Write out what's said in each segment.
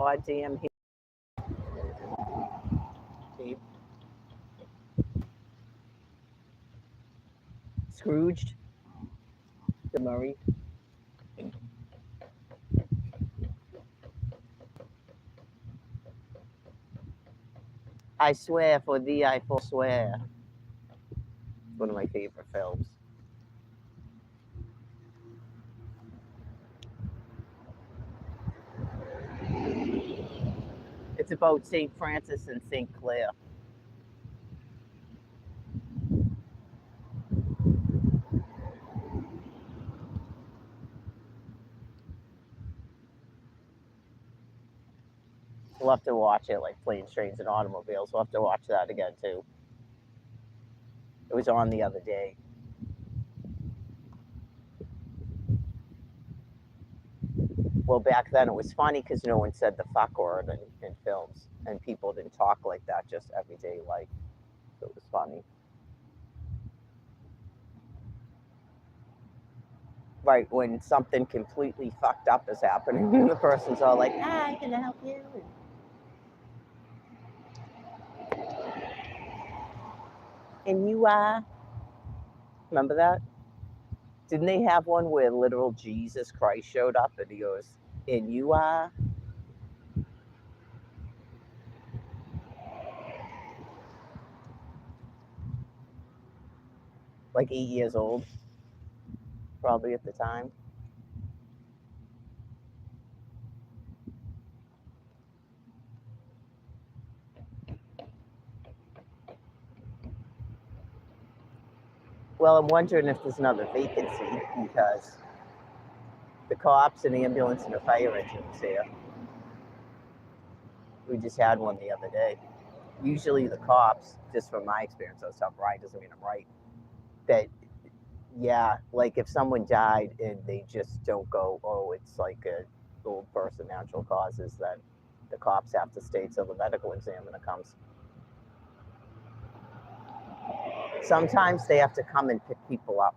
Goddamn Scrooged the Murray. I swear for thee I forswear. It's one of my favorite films. It's about St. Francis and St. Clair. We'll have to watch it, like Planes, Trains, and Automobiles. We'll have to watch that again, too. It was on the other day. Well, back then it was funny because no one said the fuck word in films, and people didn't talk like that just everyday life. So it was funny. Right, when something completely fucked up is happening, and the person's all like, "Hi, can I help you?" And you are. Remember that? Didn't they have one where literal Jesus Christ showed up and he goes, "And you are"? Like 8 years old, probably at the time. Well, I'm wondering if there's another vacancy because the cops and the ambulance and the fire engine was here. We just had one the other day. Usually the cops, just from my experience, I was telling Brian, doesn't mean I'm right, that, yeah, like if someone died and they just don't go, oh, it's like a old person, natural causes, then the cops have to stay till the medical examiner comes. Sometimes they have to come and pick people up.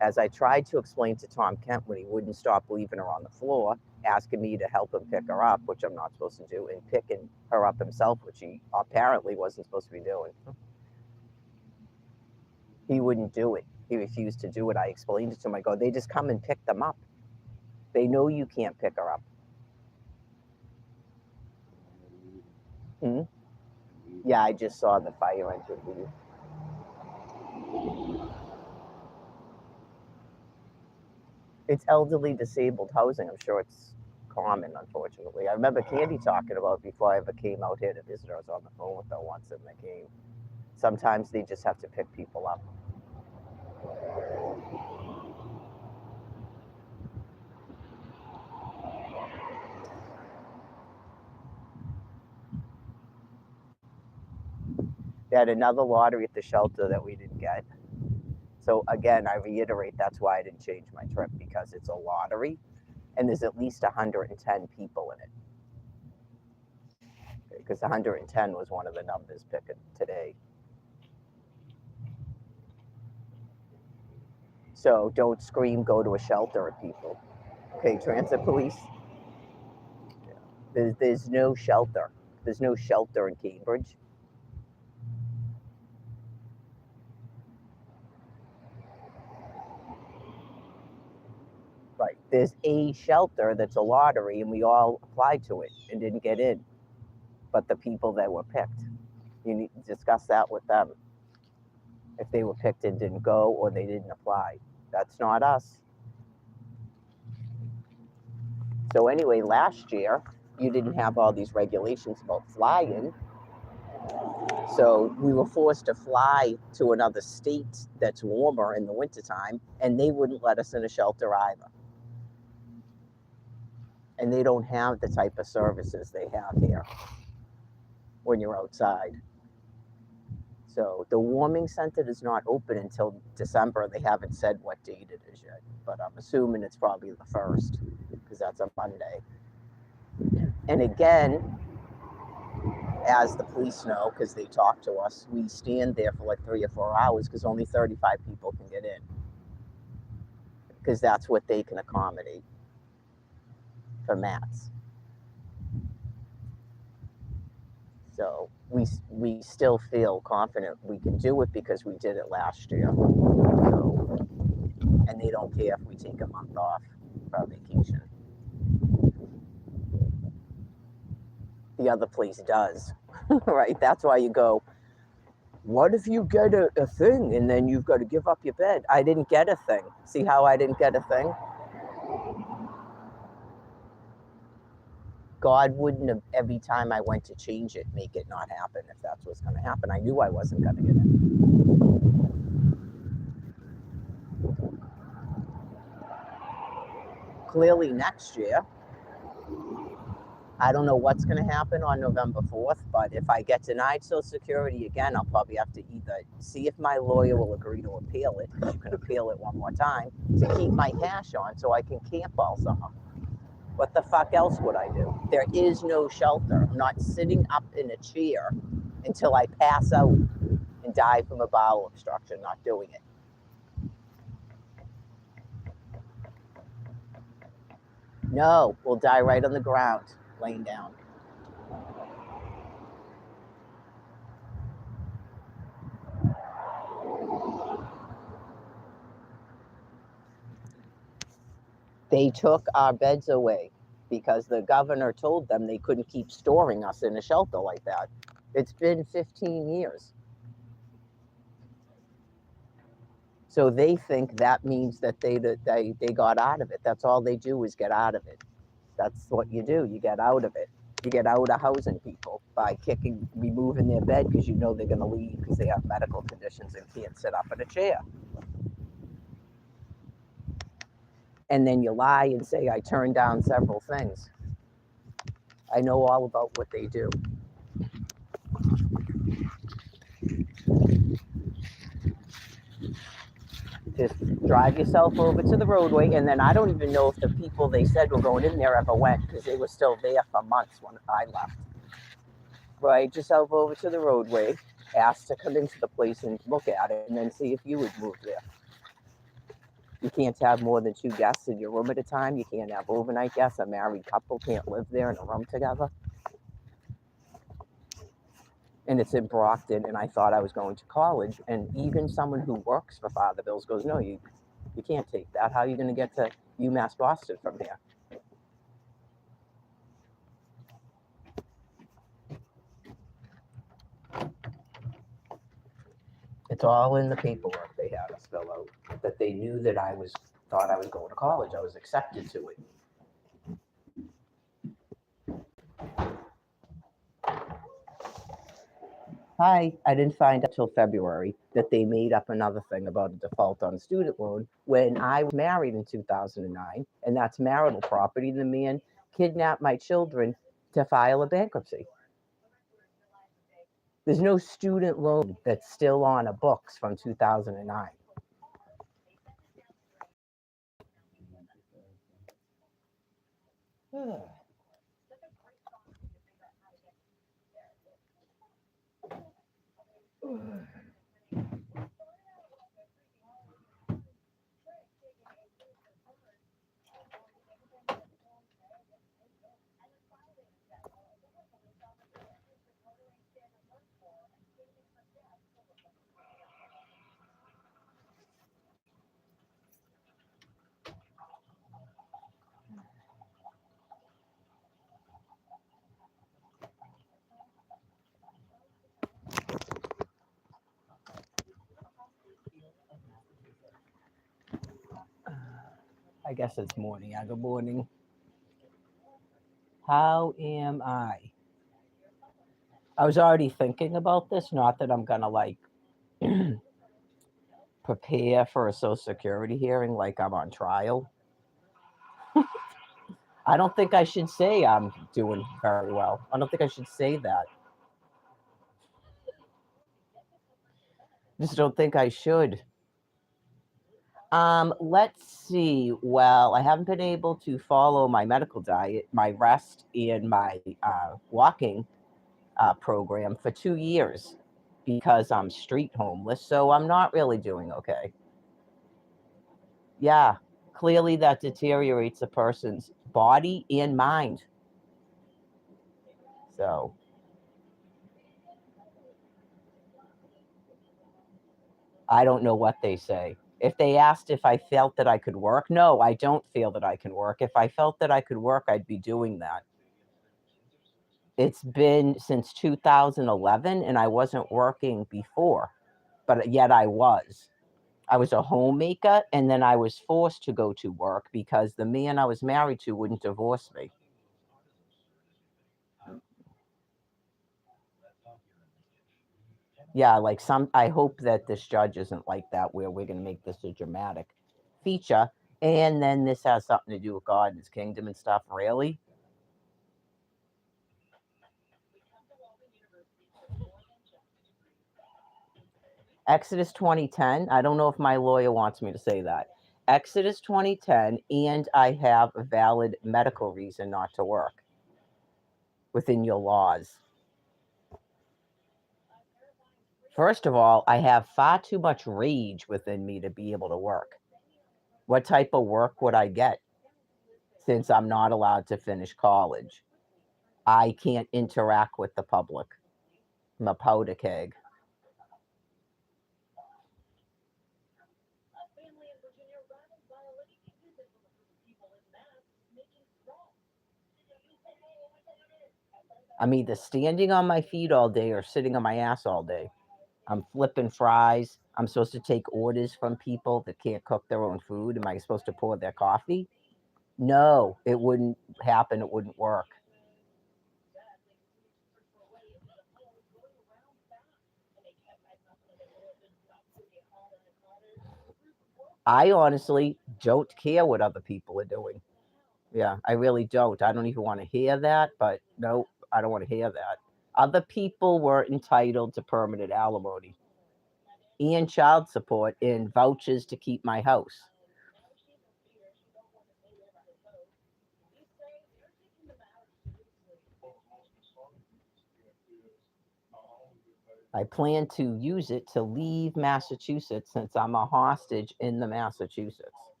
As I tried to explain to Tom Kent when he wouldn't stop leaving her on the floor, asking me to help him pick her up, which I'm not supposed to do, and picking her up himself, which he apparently wasn't supposed to be doing. He wouldn't do it. He refused to do it. I explained it to him. I go, they just come and pick them up. They know you can't pick her up. Hmm? Yeah, I just saw the fire engine leave. It's elderly disabled housing. I'm sure it's common, unfortunately. I remember Candy talking about before I ever came out here to visit her. I was on the phone with her once in the game. Sometimes they just have to pick people up. They had another lottery at the shelter that we didn't get. So again, I reiterate, that's why I didn't change my trip, because it's a lottery and there's at least 110 people in it. Because 110 was one of the numbers picked today. So don't scream, go to a shelter at people. Okay, transit police. There's no shelter. There's no shelter in Cambridge. Right. There's a shelter that's a lottery, and we all applied to it and didn't get in. But the people that were picked, you need to discuss that with them. If they were picked and didn't go, or they didn't apply, that's not us. So anyway, last year you didn't have all these regulations about flying. So we were forced to fly to another state that's warmer in the wintertime, and they wouldn't let us in a shelter either. And they don't have the type of services they have here when you're outside. So the warming center is not open until December. They haven't said what date it is yet, but I'm assuming it's probably the 1st, because that's a Monday. And again, as the police know, because they talk to us, we stand there for like 3 or 4 hours because only 35 people can get in, because that's what they can accommodate for mats. So we still feel confident we can do it because we did it last year. So, and they don't care if we take a month off for our vacation. The other place does, right? That's why you go, what if you get a thing and then you've got to give up your bed? I didn't get a thing. See how I didn't get a thing? God wouldn't have, every time I went to change it, make it not happen if that's what's going to happen. I knew I wasn't going to get it. Clearly next year, I don't know what's going to happen on November 4th, but if I get denied Social Security again, I'll probably have to either see if my lawyer will agree to appeal it, because you can appeal it one more time, to keep my cash on so I can camp all summer. What the fuck else would I do? There is no shelter. I'm not sitting up in a chair until I pass out and die from a bowel obstruction, not doing it. No, we'll die right on the ground, laying down. They took our beds away because the governor told them they couldn't keep storing us in a shelter like that. It's been 15 years. So they think that means that they got out of it. That's all they do is get out of it. That's what you do. You get out of it. You get out of housing people by removing their bed because you know they're going to leave because they have medical conditions and can't sit up in a chair. And then you lie and say, I turned down several things. I know all about what they do. Just drive yourself over to the roadway, and then I don't even know if the people they said were going in there ever went because they were still there for months when I left. Ride yourself over to the roadway, ask to come into the place and look at it, and then see if you would move there. You can't have more than 2 guests in your room at a time. You can't have overnight guests. A married couple can't live there in a room together. And it's in Brockton, and I thought I was going to college. And even someone who works for Father Bills goes, no, you can't take that. How are you going to get to UMass Boston from here? It's all in the paperwork they had us fill out, that they knew that thought I was going to college. I was accepted to it. Hi, I didn't find out till February that they made up another thing about a default on a student loan when I was married in 2009, and that's marital property. The man kidnapped my children to file a bankruptcy. There's no student loan that's still on a books from 2009. I guess it's morning. Good morning. How am I? I was already thinking about this, not that I'm gonna like prepare for a Social Security hearing like I'm on trial. I don't think I should say I'm doing very well. I don't think I should say that. Just don't think I should. Let's see. Well, I haven't been able to follow my medical diet, my rest, and my walking program for 2 years because I'm street homeless. So I'm not really doing okay. Yeah, clearly that deteriorates a person's body and mind. So I don't know what they say. If they asked if I felt that I could work, no, I don't feel that I can work. If I felt that I could work, I'd be doing that. It's been since 2011 and I wasn't working before, but yet I was. I was a homemaker and then I was forced to go to work because the man I was married to wouldn't divorce me. Yeah, like I hope that this judge isn't like that where we're going to make this a dramatic feature and then this has something to do with God and his kingdom and stuff. Really? Exodus 2010. I don't know if my lawyer wants me to say that. Exodus 2010, and I have a valid medical reason not to work within your laws. First of all, I have far too much rage within me to be able to work. What type of work would I get since I'm not allowed to finish college? I can't interact with the public. I'm a powder keg. I'm either standing on my feet all day or sitting on my ass all day. I'm flipping fries. I'm supposed to take orders from people that can't cook their own food. Am I supposed to pour their coffee? No, it wouldn't happen. It wouldn't work. I honestly don't care what other people are doing. Yeah, I really don't. I don't even want to hear that, but no, I don't want to hear that. Other people were entitled to permanent alimony and child support and vouchers to keep my house. I plan to use it to leave Massachusetts since I'm a hostage in the Massachusetts.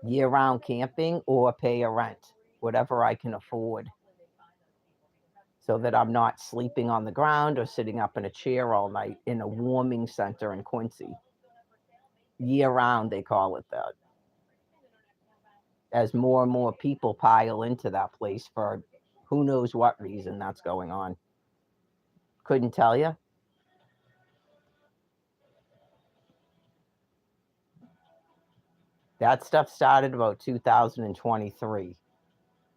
Year round camping or pay a rent, whatever I can afford, so that I'm not sleeping on the ground or sitting up in a chair all night in a warming center in Quincy. Year round, they call it that. As more and more people pile into that place for who knows what reason that's going on. Couldn't tell you. That stuff started about 2023.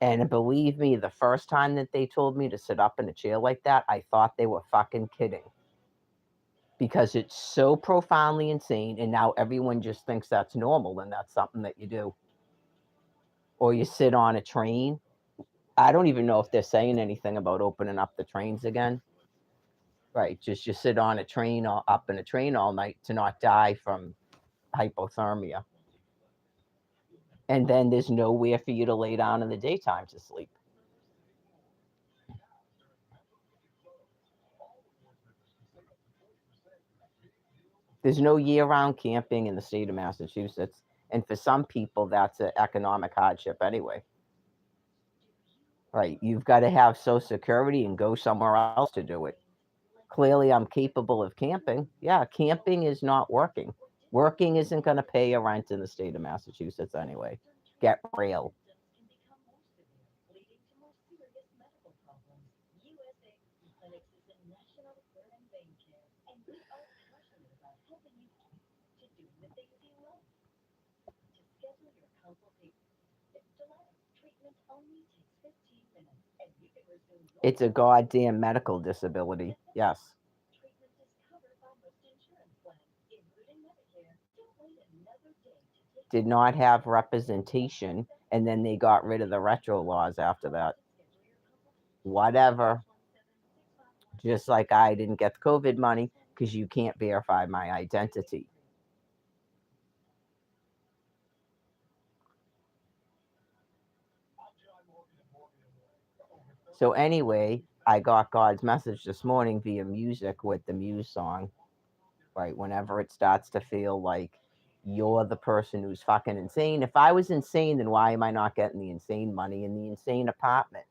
And believe me, the first time that they told me to sit up in a chair like that, I thought they were fucking kidding because it's so profoundly insane. And now everyone just thinks that's normal and that's something that you do. Or you sit on a train. I don't even know if they're saying anything about opening up the trains again. Right. Just you sit on a train or up in a train all night to not die from hypothermia. And then there's nowhere for you to lay down in the daytime to sleep. There's no year-round camping in the state of Massachusetts, and for some people, that's an economic hardship anyway. Right? You've got to have Social Security and go somewhere else to do it. Clearly, I'm capable of camping. Yeah, camping is not working. Working isn't going to pay a rent in the state of Massachusetts anyway. Get real. It's a goddamn medical disability. Yes. Did not have representation, and then they got rid of the retro laws after that. Whatever. Just like I didn't get the COVID money because you can't verify my identity. So, anyway, I got God's message this morning via music with the Muse song, right? Whenever it starts to feel like you're the person who's fucking insane. If I was insane, then why am I not getting the insane money in the insane apartment?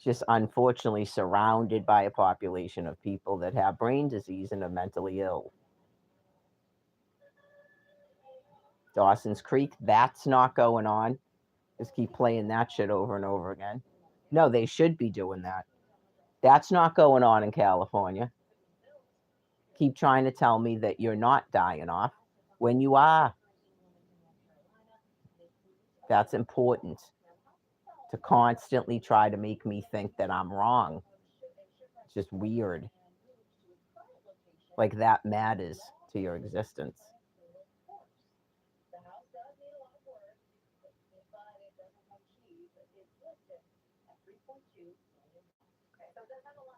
Just unfortunately surrounded by a population of people that have brain disease and are mentally ill. Dawson's Creek, that's not going on. Just keep playing that shit over and over again. No, they should be doing that. That's not going on in California. Keep trying to tell me that you're not dying off when you are. That's important to constantly try to make me think that I'm wrong. It's just weird. Like that matters to your existence.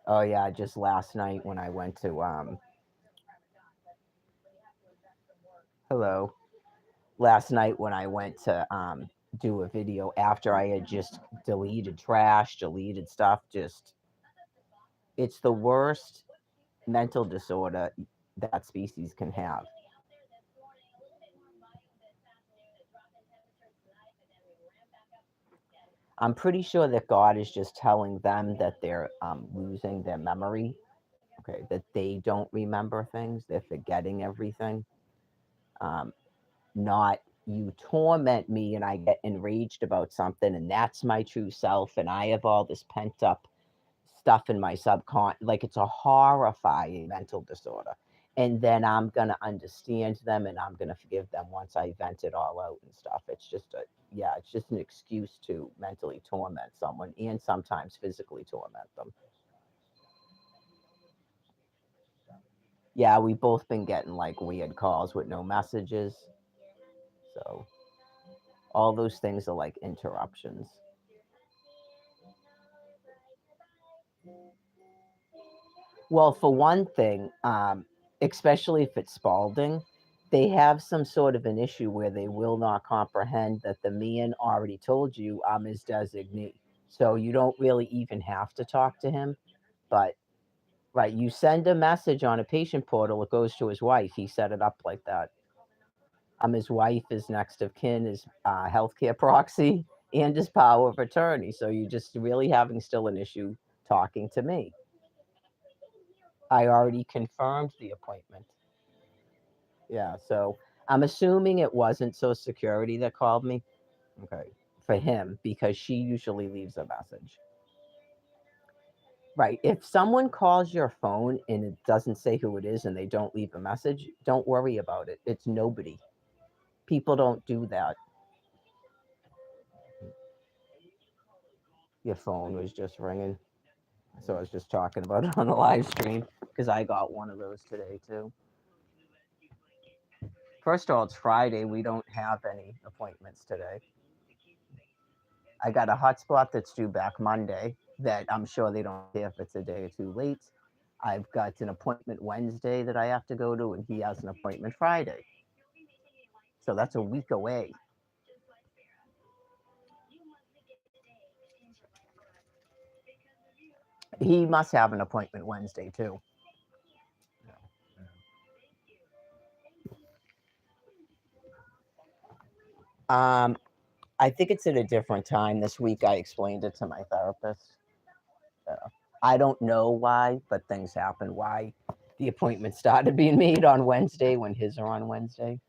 Oh yeah, just last night when I went to hello. Last night when I went to do a video after I had just deleted trash, deleted stuff, just it's the worst mental disorder that species can have. I'm pretty sure that God is just telling them that they're losing their memory. Okay, that they don't remember things, they're forgetting everything. Um, Not you torment me and I get enraged about something, and that's my true self, and I have all this pent up stuff in my subconscious. Like it's a horrifying mental disorder. And then I'm gonna understand them and I'm gonna forgive them once I vent it all out and stuff. It's just a yeah, it's just an excuse to mentally torment someone and sometimes physically torment them. Yeah, we've both been getting like weird calls with no messages. So all those things are like interruptions. Well, for one thing, especially if it's Spalding, they have some sort of an issue where they will not comprehend that the man already told you I'm his designee. So you don't really even have to talk to him. But, right, you send a message on a patient portal, it goes to his wife. He set it up like that. His wife, his next of kin, his healthcare proxy, and his power of attorney. So you're just really having still an issue talking to me. I already confirmed the appointment. Yeah, so I'm assuming it wasn't Social Security that called me. Okay, for him because she usually leaves a message. Right. If someone calls your phone and it doesn't say who it is and they don't leave a message, don't worry about it. It's nobody. People don't do that. Your phone was just ringing. So I was just talking about it on the live stream because I got one of those today too. First of all, it's Friday. We don't have any appointments today. I got a hotspot that's due back Monday that I'm sure they don't care if it's a day or two late. I've got an appointment Wednesday that I have to go to, and he has an appointment Friday. So that's a week away. He must have an appointment Wednesday too. Um, I think it's at a different time this week. I explained it to my therapist. I don't know why, but things happen. Why the appointment started being made on Wednesday when his are on Wednesday,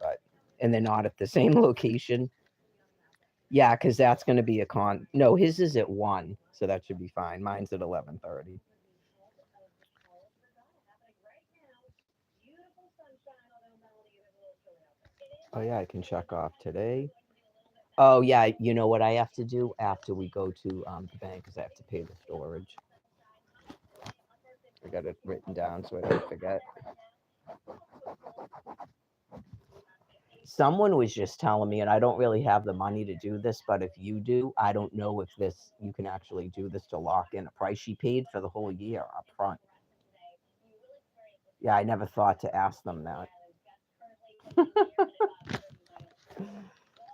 but and they're not at the same location. Yeah, because that's going to be a con. No, his is at 1, so that should be fine. Mine's at 11:30. Oh yeah, I can check off today. Oh yeah, you know what I have to do after we go to the bank is I have to pay the storage. I got it written down so I don't forget. Someone was just telling me, and I don't really have the money to do this, but if you do, I don't know if this you can actually do this to lock in a price she paid for the whole year up front. Yeah, I never thought to ask them that.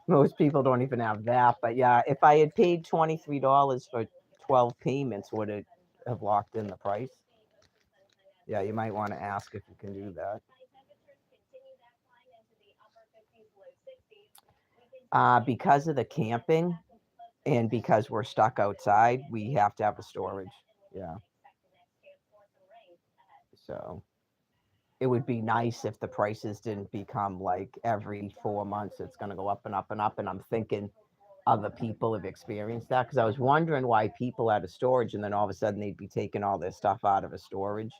Most people don't even have that, but yeah, if I had paid $23 for 12 payments, would it have locked in the price? Yeah, you might want to ask if you can do that. Because of the camping, And because we're stuck outside, we have to have a storage. Yeah. So it would be nice if the prices didn't become like every 4 months it's going to go up and up and up. And I'm thinking other people have experienced that because I was wondering why people out of storage and then all of a sudden they'd be taking all their stuff out of a storage.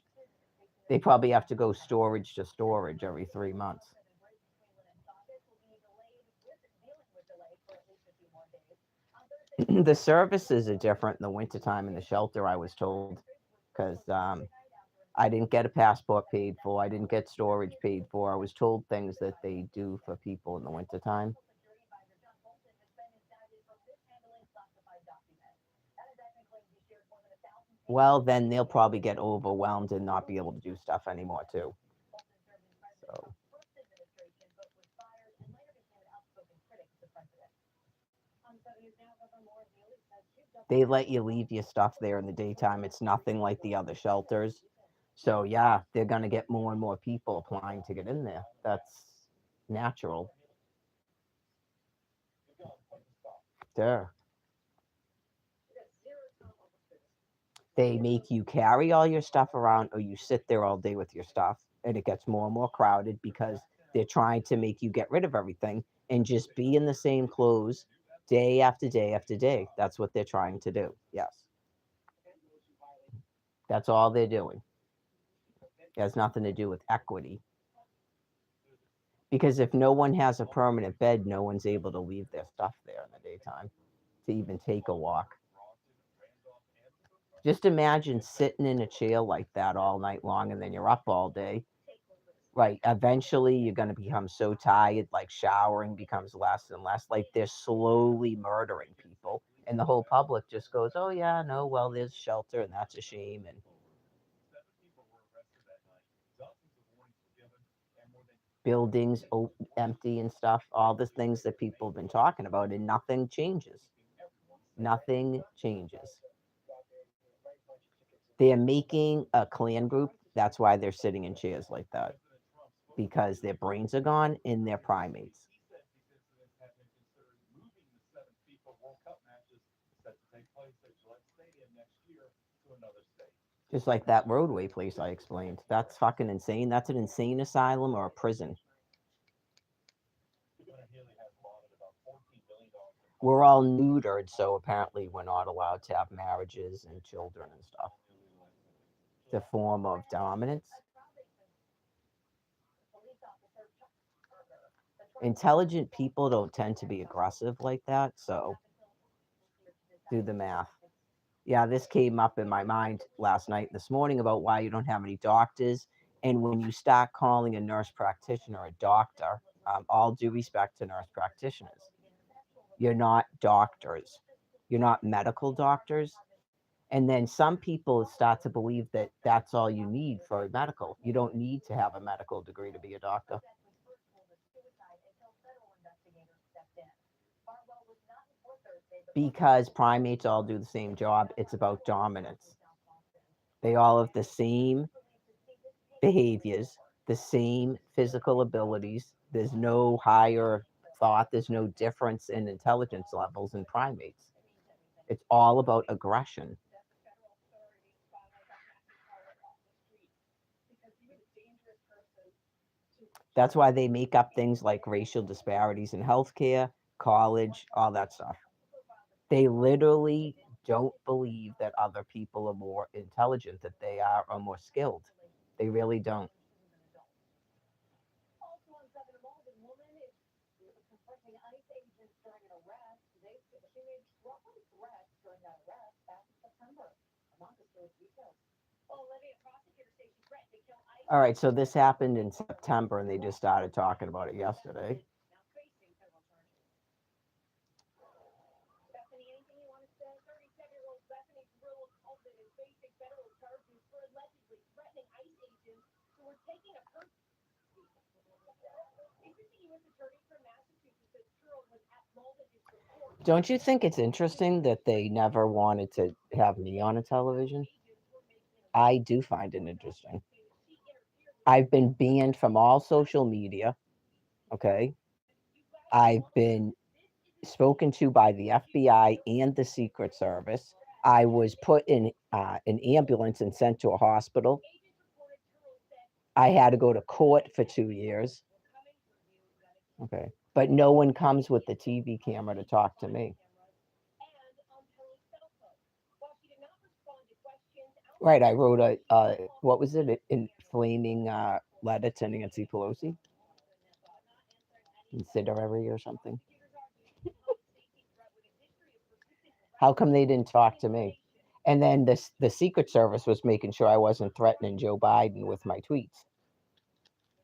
They probably have to go storage to storage every 3 months. The services are different in the wintertime in the shelter, I was told, because I didn't get a passport paid for. I didn't get storage paid for. I was told things that they do for people in the wintertime. Well, then they'll probably get overwhelmed and not be able to do stuff anymore, too. So they let you leave your stuff there in the daytime. It's nothing like the other shelters. So, yeah, they're going to get more and more people applying to get in there. That's natural. There. They make you carry all your stuff around or you sit there all day with your stuff and it gets more and more crowded because they're trying to make you get rid of everything and just be in the same clothes day after day after day. That's what they're trying to do. Yes. That's all they're doing. It has nothing to do with equity. Because if no one has a permanent bed, no one's able to leave their stuff there in the daytime to even take a walk. Just imagine sitting in a chair like that all night long and then you're up all day. Right. Eventually, you're going to become so tired, like showering becomes less and less. Like they're slowly murdering people. And the whole public just goes, oh, yeah, no, well, there's shelter and that's a shame. And buildings empty and stuff, all the things that people have been talking about, and nothing changes. Nothing changes. They're making a clan group. That's why they're sitting in chairs like that because their brains are gone and they're primates. Just like that roadway place I explained. That's fucking insane. That's an insane asylum or a prison. We're all neutered, so apparently we're not allowed to have marriages and children and stuff. The form of dominance. Intelligent people don't tend to be aggressive like that, so do the math. Yeah, this came up in my mind last night and this morning about why you don't have any doctors. And when you start calling a nurse practitioner a doctor, all due respect to nurse practitioners, you're not doctors. You're not medical doctors. And then some people start to believe that that's all you need for medical. You don't need to have a medical degree to be a doctor. Because primates all do the same job. It's about dominance. They all have the same behaviors, the same physical abilities. There's no higher thought, there's no difference in intelligence levels in primates. It's all about aggression. That's why they make up things like racial disparities in healthcare, college, all that stuff. They literally don't believe that other people are more intelligent, that they are or more skilled. They really don't. All right, so this happened in September and they just started talking about it yesterday. Don't you think it's interesting that they never wanted to have me on a television? I do find it interesting. I've been banned from all social media. Okay. I've been spoken to by the FBI and the Secret Service. I was put in an ambulance and sent to a hospital. I had to go to court for 2 years. Okay. But no one comes with the TV camera to talk to me. Right. I wrote what was it? An inflaming letter to Nancy Pelosi incendiary or something. How come they didn't talk to me? And then the Secret Service was making sure I wasn't threatening Joe Biden with my tweets.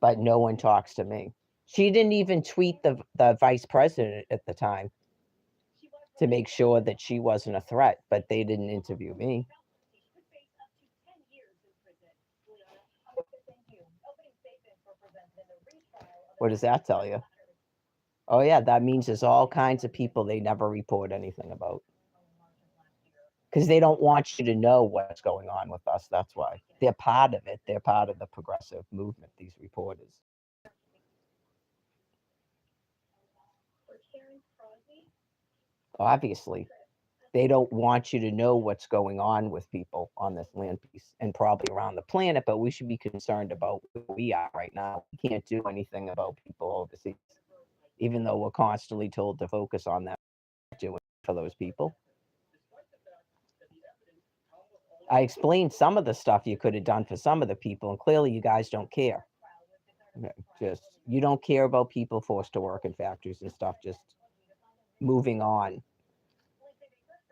But no one talks to me. She didn't even tweet the vice president at the time to make sure that she wasn't a threat, but they didn't interview me. What does that tell you? Oh, yeah, that means there's all kinds of people they never report anything about. Because they don't want you to know what's going on with us. That's why. They're part of it. They're part of the progressive movement, these reporters. Obviously, they don't want you to know what's going on with people on this land piece and probably around the planet, but we should be concerned about where we are right now. We can't do anything about people overseas, even though we're constantly told to focus on that, doing for those people. I explained some of the stuff you could have done for some of the people, and clearly you guys don't care. Okay, just you don't care about people forced to work in factories and stuff. Just moving on.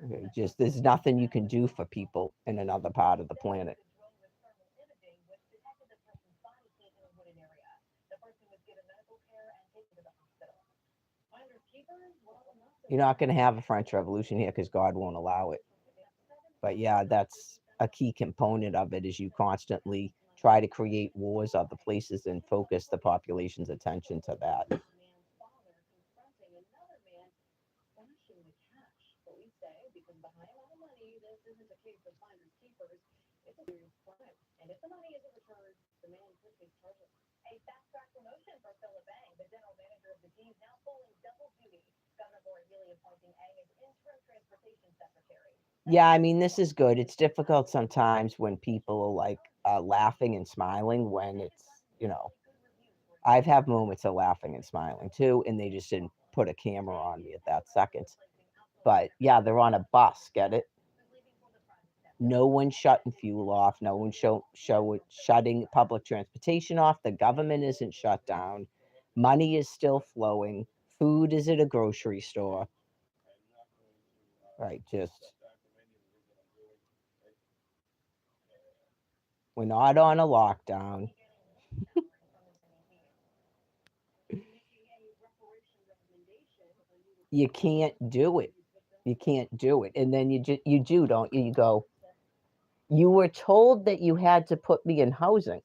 Okay, just there's nothing you can do for people in another part of the planet. You're not going to have a French Revolution here because God won't allow it. But yeah, that's a key component of it is you constantly try to create wars other places and focus the population's attention to that. Yeah, I mean, this is good. It's difficult sometimes when people are like laughing and smiling when it's, you know, I've had moments of laughing and smiling too, and they just didn't put a camera on me at that second. But yeah, they're on a bus, get it? No one's shutting fuel off. No one's shutting public transportation off. The government isn't shut down. Money is still flowing. Food is at a grocery store. Right, just we're not on a lockdown. You can't do it. You can't do it. And then you do, don't you? You go, you were told that you had to put me in housing.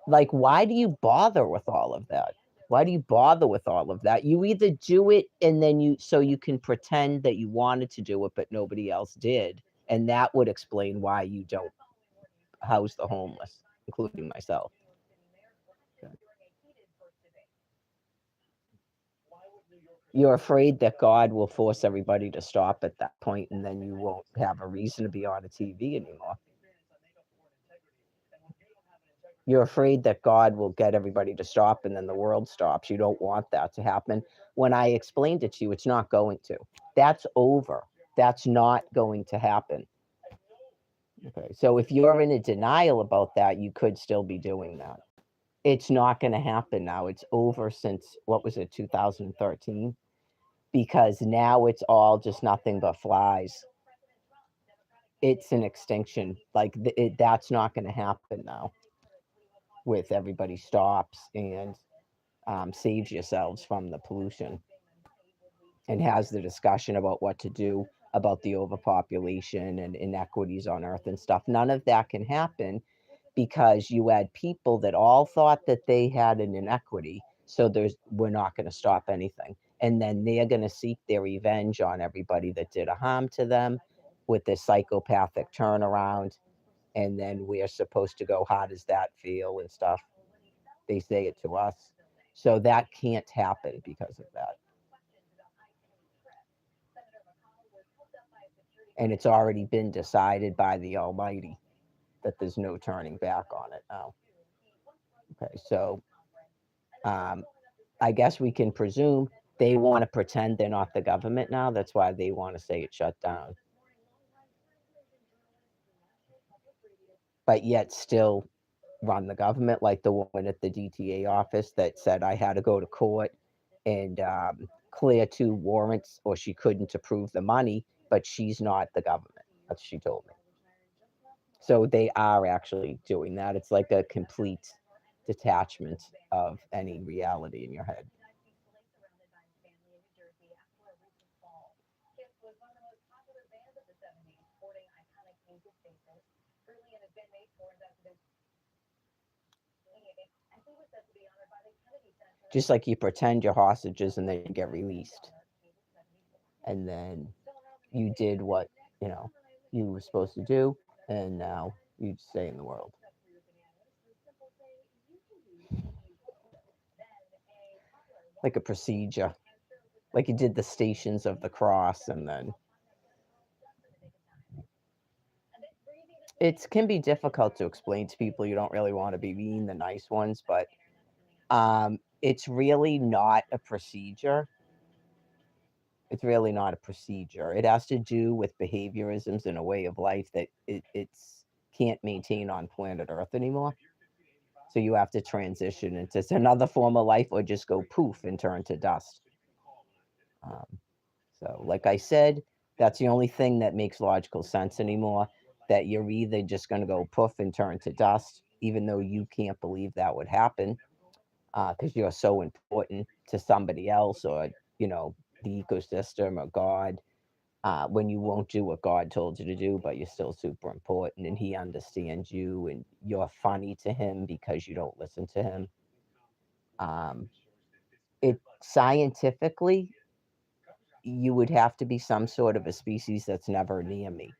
Like, why do you bother with all of that? Why do you bother with all of that? You either do it and then so you can pretend that you wanted to do it, but nobody else did. And that would explain why you don't house the homeless, including myself. You're afraid that God will force everybody to stop at that point, and then you won't have a reason to be on a TV anymore. You're afraid that God will get everybody to stop and then the world stops. You don't want that to happen. When I explained it to you, it's not going to. That's over. That's not going to happen. Okay. So if you're in a denial about that, you could still be doing that. It's not going to happen now. It's over since, what was it, 2013? Because now it's all just nothing but flies. It's an extinction. Like that's not going to happen now with everybody stops and saves yourselves from the pollution and has the discussion about what to do about the overpopulation and inequities on earth and stuff. None of that can happen because you had people that all thought that they had an inequity. So we're not going to stop anything. And then they're going to seek their revenge on everybody that did a harm to them with this psychopathic turnaround. And then we're supposed to go, how does that feel and stuff? They say it to us. So that can't happen because of that. and it's already been decided by the Almighty that there's no turning back on it now. Okay, so um, I guess we can presume they want to pretend they're not the government now. That's why they want to say it's shut down. But yet still run the government, like the woman at the DTA office that said I had to go to court and clear 2 warrants or she couldn't approve the money, but she's not the government. That's what she told me. So they are actually doing that. It's like a complete detachment of any reality in your head. Just like you pretend you're hostages and then you get released. And then you did what, you were supposed to do, and now you stay in the world. Like a procedure. Like you did the Stations of the Cross, and then it can be difficult to explain to people. You don't really want to be being the nice ones, but it's really not a procedure. It's really not a procedure. It has to do with behaviorisms and a way of life that it's can't maintain on planet Earth anymore. So you have to transition into another form of life or just go poof and turn to dust. So, like I said, that's the only thing that makes logical sense anymore. That you're either just going to go poof and turn to dust, even though you can't believe that would happen because you're so important to somebody else or, the ecosystem or God. When you won't do what God told you to do, but you're still super important and He understands you and you're funny to Him because you don't listen to Him. It scientifically, you would have to be some sort of a species that's never near me.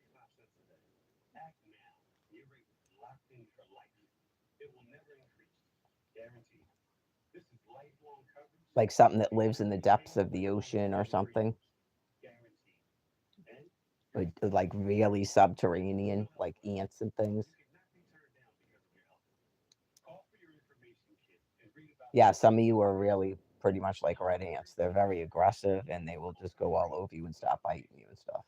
Like something that lives in the depths of the ocean or something. Like really subterranean, like ants and things. Yeah, some of you are really pretty much like red ants. They're very aggressive and they will just go all over you and stop biting you and stuff.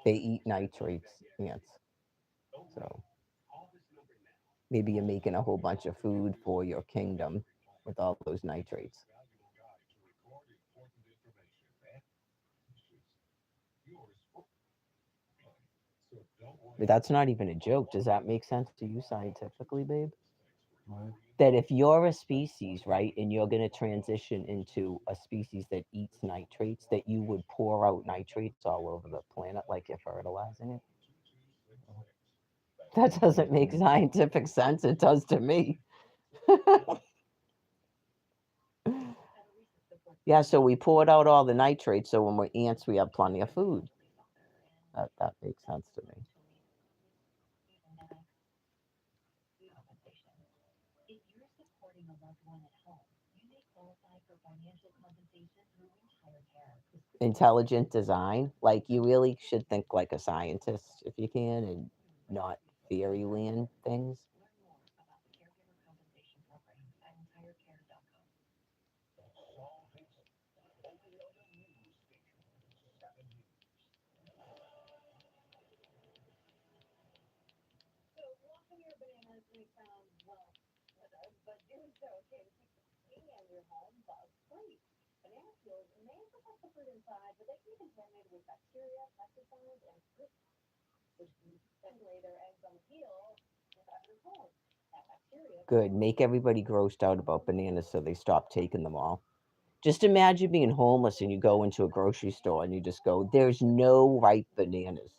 They eat nitrates, ants. So maybe you're making a whole bunch of food for your kingdom with all those nitrates. But that's not even a joke. Does that make sense to you scientifically, babe? That if you're a species, right, and you're going to transition into a species that eats nitrates, that you would pour out nitrates all over the planet like you're fertilizing it? That doesn't make scientific sense. It does to me. Yeah, so we poured out all the nitrates, so when we're ants, we have plenty of food. That makes sense to me. Intelligent design, like you really should think like a scientist if you can, and not fairyland things. Good. Make everybody grossed out about bananas so they stop taking them all. Just imagine being homeless and you go into a grocery store and you just go, there's no ripe bananas.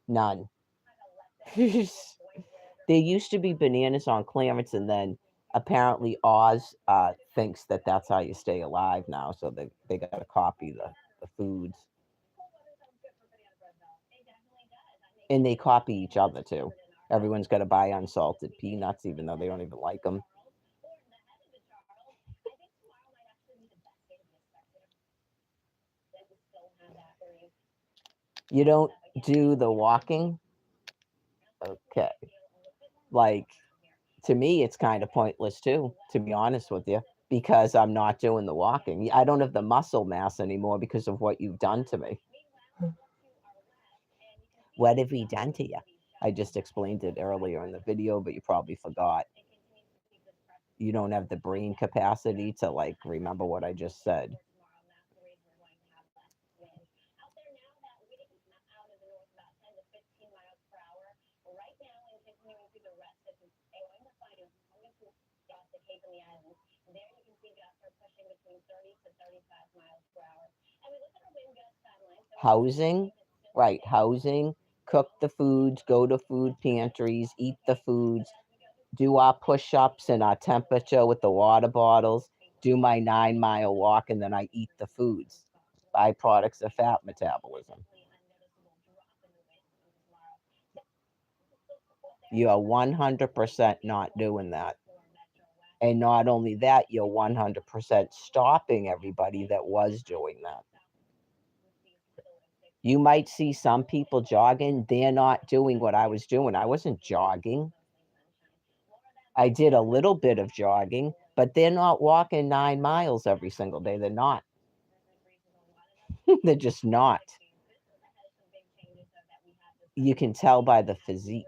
None. There used to be bananas on clearance, and then apparently Oz thinks that that's how you stay alive now, so they got to copy the foods. And they copy each other too. Everyone's got to buy unsalted peanuts, even though they don't even like them. You don't do the walking? Okay. Like, to me, it's kind of pointless too, to be honest with you, because I'm not doing the walking. I don't have the muscle mass anymore because of what you've done to me. What have we done to you? I just explained it earlier in the video, but you probably forgot. You don't have the brain capacity to like remember what I just said. Housing, right? Housing, cook the foods, go to food pantries, eat the foods, do our push-ups and our temperature with the water bottles, do my 9-mile walk, and then I eat the foods. Byproducts of fat metabolism. You're 100% not doing that. And not only that, you're 100% stopping everybody that was doing that. You might see some people jogging, they're not doing what I was doing. I wasn't jogging. I did a little bit of jogging, but they're not walking 9 miles every single day. They're not. They're just not. You can tell by the physique.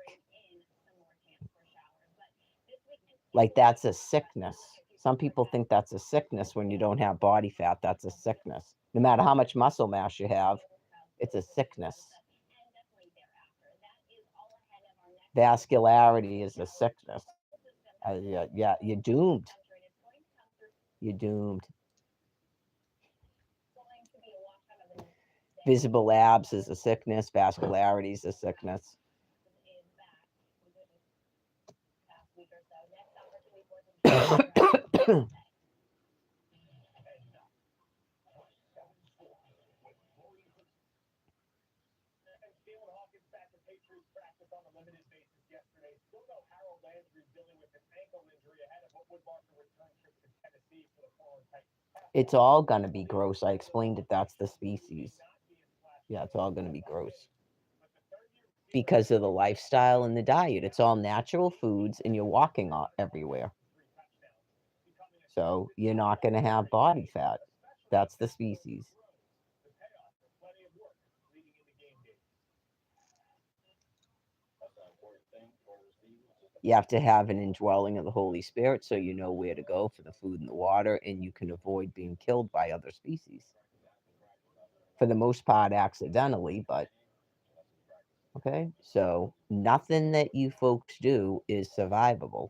Like, that's a sickness. Some people think that's a sickness when you don't have body fat. That's a sickness. No matter how much muscle mass you have, it's a sickness. Vascularity is a sickness. Yeah, you're doomed. You're doomed. Visible abs is a sickness. Vascularity is a sickness. It's all going to be gross. I explained it. That's the species. Yeah, it's all going to be gross because of the lifestyle and the diet. It's all natural foods, and you're walking everywhere. So you're not going to have body fat. That's the species. You have to have an indwelling of the Holy Spirit so you know where to go for the food and the water, and you can avoid being killed by other species. For the most part, accidentally, but okay. So nothing that you folks do is survivable.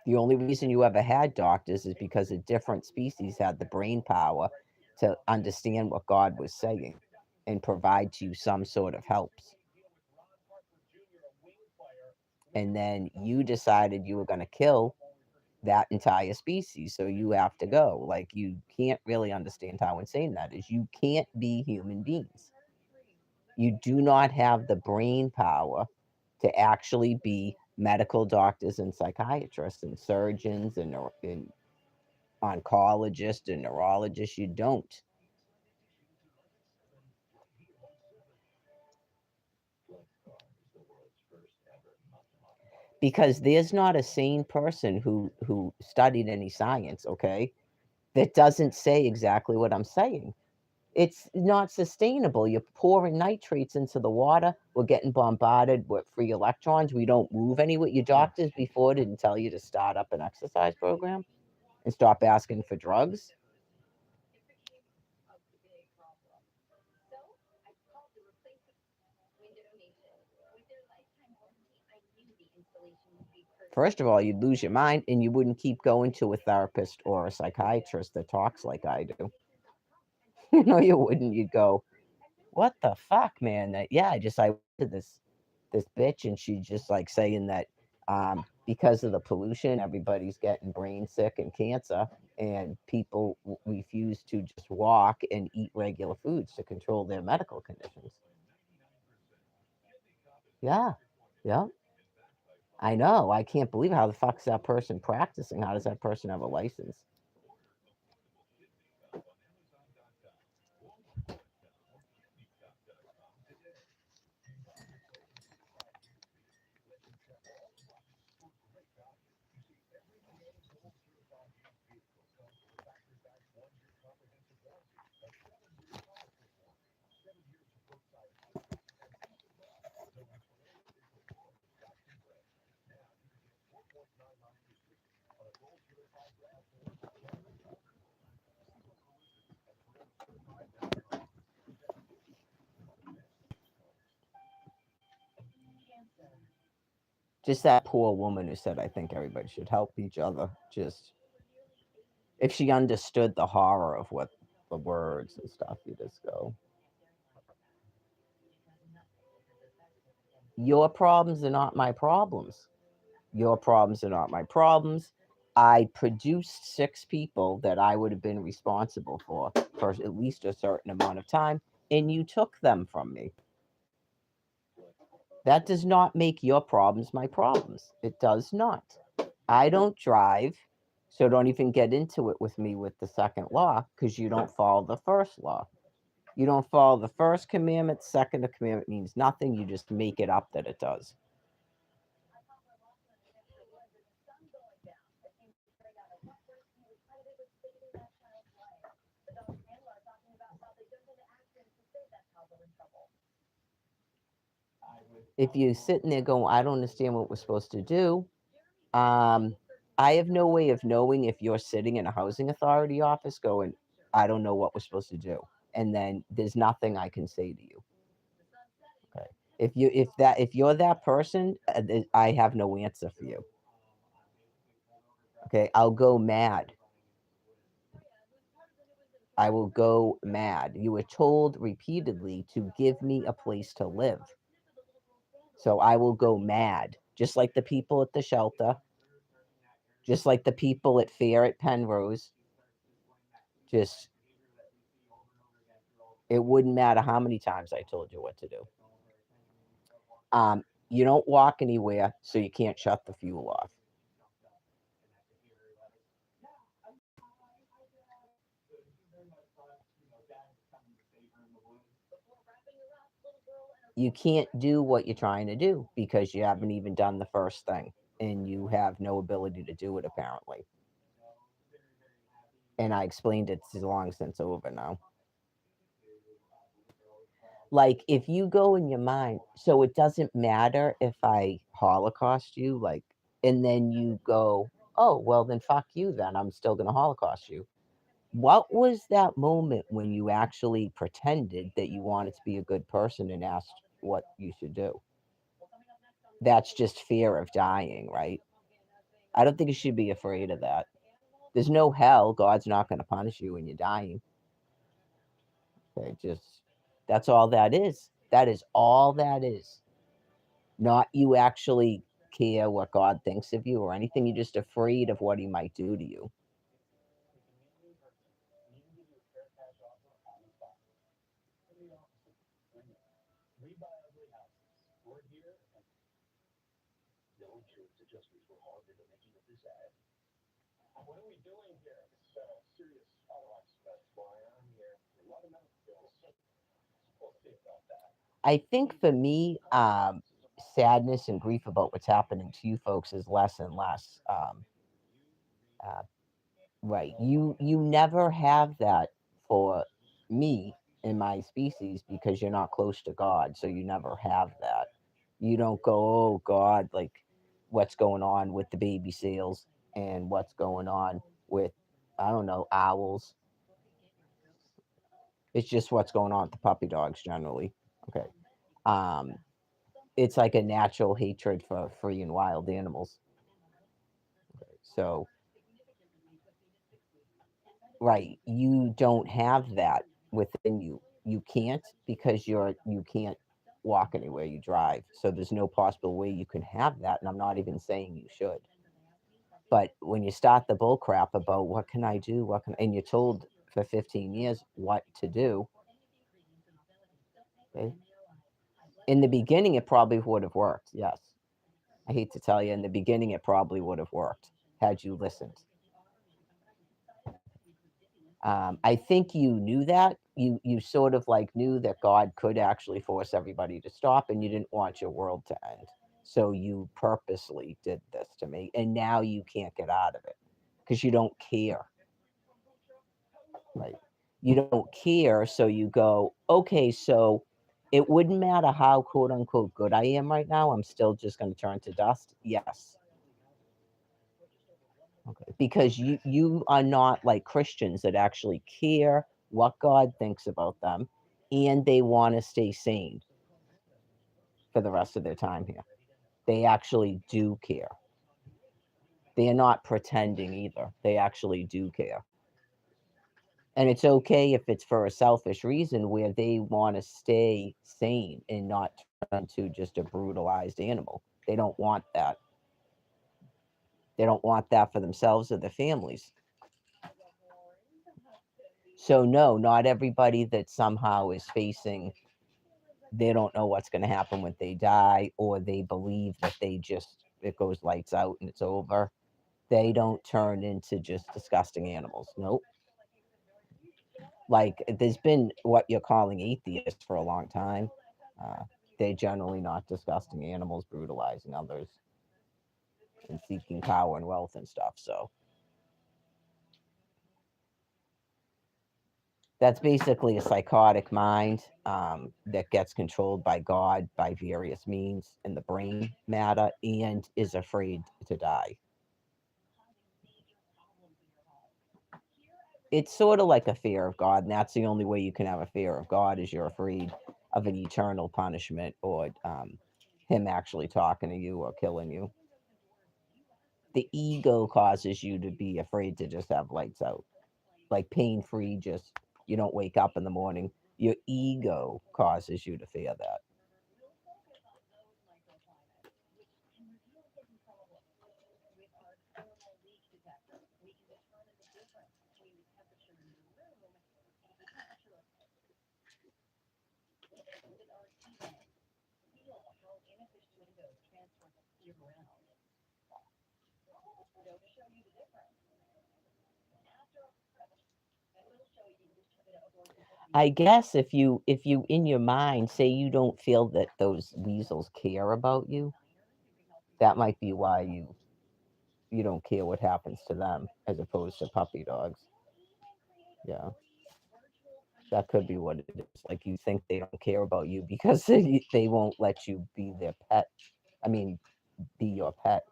The only reason you ever had doctors is because a different species had the brain power to understand what God was saying and provide to you some sort of helps. And then you decided you were going to kill that entire species, so you have to go. Like, you can't really understand how insane that is. You can't be human beings. You do not have the brain power to actually be medical doctors and psychiatrists and surgeons and oncologists and neurologists. You don't. Because there's not a sane person who studied any science, okay, that doesn't say exactly what I'm saying. It's not sustainable. You're pouring nitrates into the water. We're getting bombarded with free electrons. We don't move anywhere. Your doctors before didn't tell you to start up an exercise program and stop asking for drugs. First of all, you'd lose your mind and you wouldn't keep going to a therapist or a psychiatrist that talks like I do. No, you wouldn't. You'd go, what the fuck, man? Yeah, I went to this bitch, and she's just like saying that because of the pollution, everybody's getting brain sick and cancer, and people refuse to just walk and eat regular foods to control their medical conditions. Yeah, yeah. I know. I can't believe how the fuck's that person practicing? How does that person have a license? Just that poor woman who said, I think everybody should help each other. Just, if she understood the horror of what the words and stuff, you just go, your problems are not my problems. Your problems are not my problems. I produced 6 people that I would have been responsible for at least a certain amount of time, and you took them from me. That does not make your problems my problems. It does not. I don't drive, so don't even get into it with me with the second law, because you don't follow the first law. You don't follow the first commandment. Second commandment means nothing. You just make it up that it does. If you're sitting there going, I don't understand what we're supposed to do, I have no way of knowing if you're sitting in a housing authority office going, I don't know what we're supposed to do. And then there's nothing I can say to you. Okay. If you're that person, I have no answer for you. Okay, I'll go mad. I will go mad. You were told repeatedly to give me a place to live. So I will go mad, just like the people at the shelter, just like the people at fair at Penrose. Just, it wouldn't matter how many times I told you what to do. You don't walk anywhere, so you can't shut the fuel off. You can't do what you're trying to do because you haven't even done the first thing, and you have no ability to do it apparently. And I explained it's long since over now. Like, if you go in your mind, so it doesn't matter if I Holocaust you, like, and then you go, oh, well, then fuck you, then I'm still going to Holocaust you. What was that moment when you actually pretended that you wanted to be a good person and asked what you should do? That's just fear of dying, right? I don't think you should be afraid of that. There's no hell. God's not going to punish you when you're dying. Okay, just, that's all that is. That is all that is. Not you actually care what God thinks of you or anything. You're just afraid of what he might do to you. I think for me, sadness and grief about what's happening to you folks is less and less. Uh, right. You never have that for me in my species because you're not close to God, so you never have that. You don't go, oh God, like what's going on with the baby seals and what's going on with, I don't know, owls. It's just what's going on with the puppy dogs generally. Okay. Um, it's like a natural hatred for free and wild animals. So, right, you don't have that within you. You can't because you can't walk anywhere you drive. So there's no possible way you can have that. And I'm not even saying you should. But when you start the bull crap about what can I do, and you're told for 15 years what to do, okay? In the beginning, it probably would have worked. Yes. I hate to tell you, in the beginning, it probably would have worked had you listened. I think you knew that. You sort of like knew that God could actually force everybody to stop, and you didn't want your world to end. So you purposely did this to me, and now you can't get out of it because you don't care. Right? You don't care, so you go, okay, so it wouldn't matter how quote unquote good I am right now. I'm still just going to turn to dust. Yes. because you are not like Christians that actually care what God thinks about them, and they want to stay sane for the rest of their time here. They actually do care. They are not pretending either. They actually do care. And it's okay if it's for a selfish reason where they want to stay sane and not turn into just a brutalized animal. They don't want that. They don't want that for themselves or their families. So, no, not everybody that somehow is facing, they don't know what's going to happen when they die, or they believe that it goes lights out and it's over. They don't turn into just disgusting animals. Nope. Like, there's been what you're calling atheists for a long time. Uh, they're generally not disgusting animals, brutalizing others and seeking power and wealth and stuff. So that's basically a psychotic mind that gets controlled by God by various means in the brain matter and is afraid to die. It's sort of like a fear of God, and that's the only way you can have a fear of God is you're afraid of an eternal punishment or him actually talking to you or killing you. The ego causes you to be afraid to just have lights out, like pain free, just you don't wake up in the morning. Your ego causes you to fear that. I guess if you in your mind say you don't feel that those weasels care about you, that might be why you don't care what happens to them as opposed to puppy dogs. Yeah, that could be what it is. Like you think they don't care about you because they won't let you be their pet. I mean, be your pet.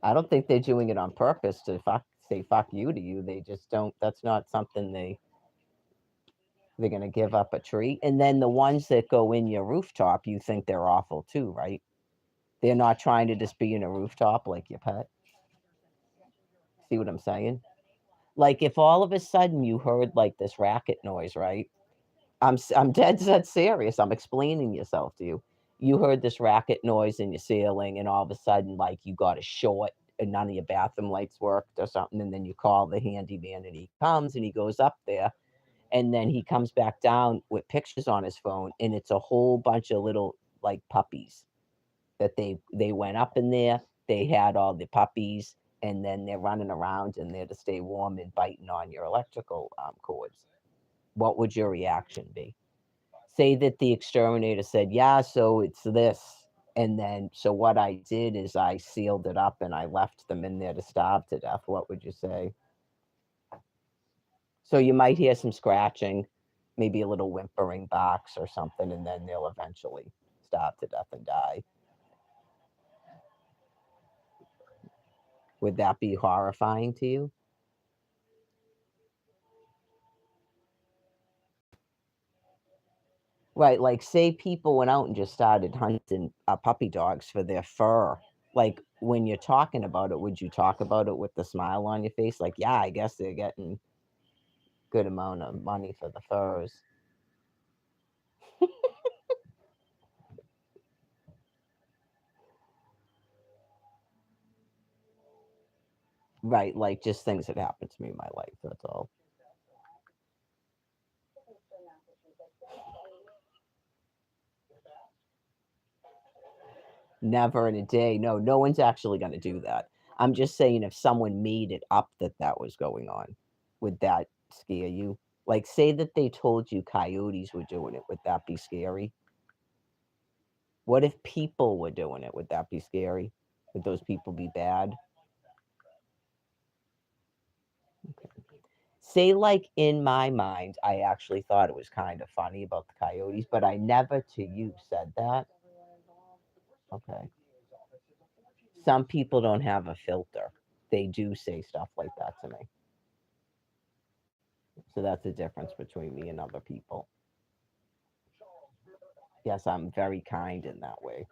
I don't think they're doing it on purpose to say fuck you to you. They just don't. That's not something they're gonna give up a treat. And then the ones that go in your rooftop, you think they're awful too, right? They're not trying to just be in a rooftop like your pet. See what I'm saying? Like if all of a sudden you heard like this racket noise, right? I'm dead set serious. I'm explaining yourself to you. You heard this racket noise in your ceiling, and all of a sudden, like you got a short, and none of your bathroom lights worked or something, and then you call the handyman, and he comes and he goes up there, and then he comes back down with pictures on his phone, and it's a whole bunch of little like puppies that they went up in there. They had all the puppies, and then they're running around in there to stay warm and biting on your electrical cords. What would your reaction be? Say that the exterminator said, "Yeah, so it's this." And then, so what I did is I sealed it up and I left them in there to starve to death. What would you say? So you might hear some scratching, maybe a little whimpering box or something, and then they'll eventually starve to death and die. Would that be horrifying to you? Right, like say people went out and just started hunting puppy dogs for their fur. Like when you're talking about it, would you talk about it with the smile on your face? Like, yeah, I guess they're getting good amount of money for the furs. Right, like just things that happened to me in my life. That's all. Never in a day. No, no one's actually going to do that. I'm just saying if someone made it up that that was going on, would that scare you? Like, say that they told you coyotes were doing it. Would that be scary? What if people were doing it? Would that be scary? Would those people be bad? Say, like, in my mind, I actually thought it was kind of funny about the coyotes, but I never to you said that. Okay. Some people don't have a filter. They do say stuff like that to me. So that's the difference between me and other people. Yes, I'm very kind in that way.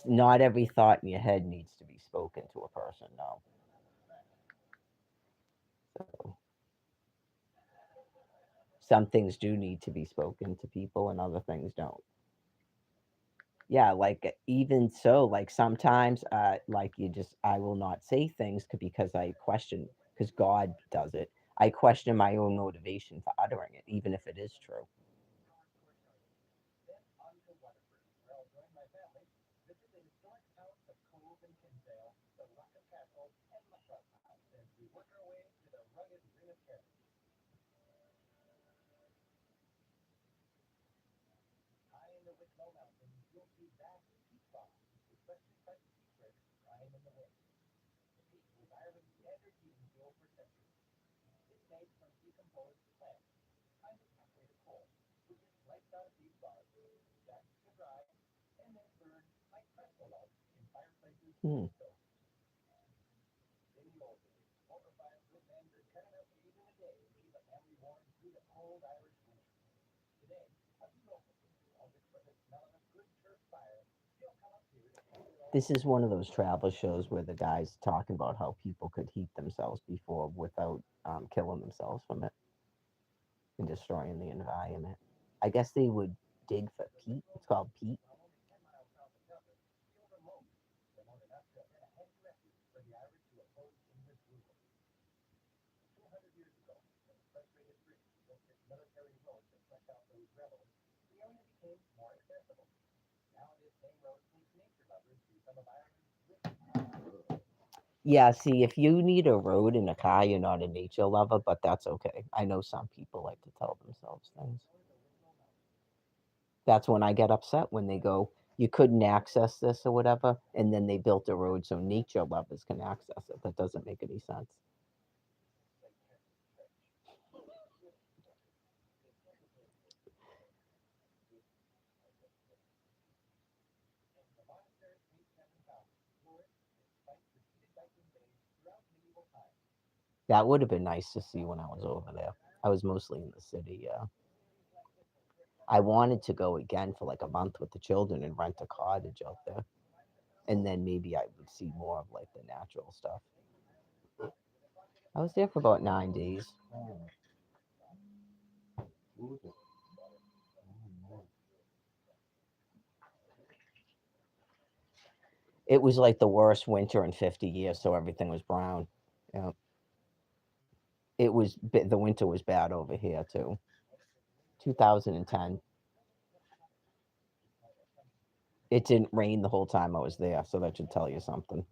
Not every thought in your head needs to be spoken to a person, no. So some things do need to be spoken to people and other things don't. Yeah, like even so, like sometimes, like you just, I will not say things because I question, because God does it. I question my own motivation for uttering it, even if it is true. Hmm. This is one of those travel shows where the guy's talking about how people could heat themselves before without killing themselves from it and destroying the environment. I guess they would dig for peat. It's called peat. Yeah, see, if you need a road and a car, you're not a nature lover, but that's okay. I know some people like to tell themselves things. That's when I get upset when they go, you couldn't access this or whatever, and then they built a road so nature lovers can access it. That doesn't make any sense. That would have been nice to see when I was over there. I was mostly in the city, yeah. I wanted to go again for like a month with the children and rent a cottage out there. And then maybe I would see more of like the natural stuff. I was there for about 9 days. It was like the worst winter in 50 years, so everything was brown. Yeah. The winter was bad over here too. 2010. It didn't rain the whole time I was there, so that should tell you something.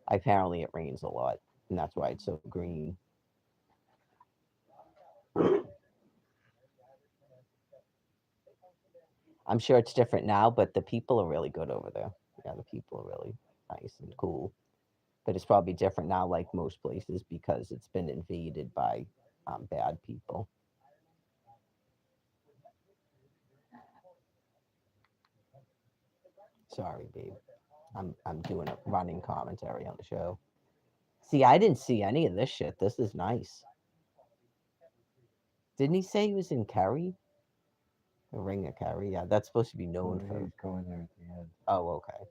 Apparently, it rains a lot, and that's why it's so green. I'm sure it's different now, but the people are really good over there. Yeah, the people are really nice and cool. But it's probably different now, like most places, because it's been invaded by bad people. Sorry, babe. I'm doing a running commentary on the show. See, I didn't see any of this shit. This is nice. Didn't he say he was in Kerry? The Ring of Kerry? Yeah, that's supposed to be known Well, for. he's going there at the end. Oh, okay.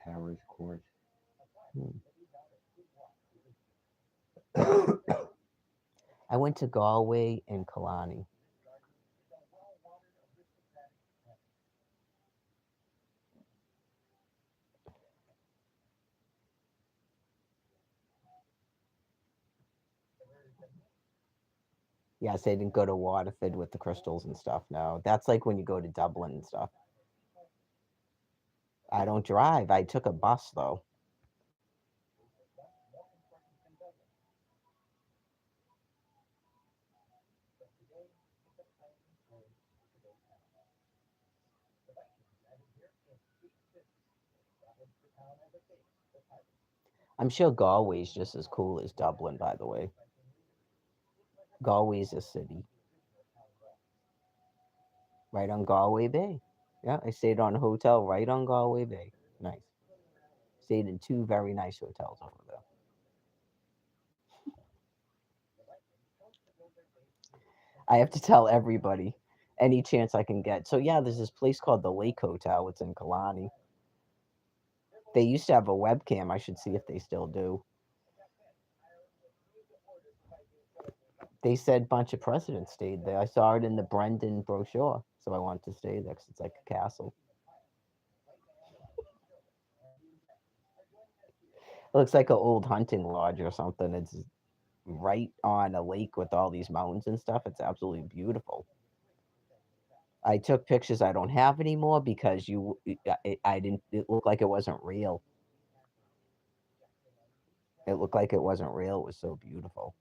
Powers Court. Hmm. I went to Galway and Killarney. Yes, I didn't go to Waterford with the crystals and stuff. No, that's like when you go to Dublin and stuff. I don't drive. I took a bus though. I'm sure Galway's just as cool as Dublin, by the way. Galway's a city. right on Galway Bay. Yeah, I stayed on a hotel right on Galway Bay. Nice. Stayed in two very nice hotels over there. I have to tell everybody any chance I can get. So yeah, there's this place called the Lake Hotel. It's in Kalani. They used to have a webcam. I should see if they still do. They said a bunch of presidents stayed there. I saw it in the Brendan brochure, so I wanted to stay there because it's like a castle. It looks like an old hunting lodge or something. It's right on a lake with all these mountains and stuff. It's absolutely beautiful. I took pictures I don't have anymore because I didn't. It looked like it wasn't real. It looked like it wasn't real. It was so beautiful.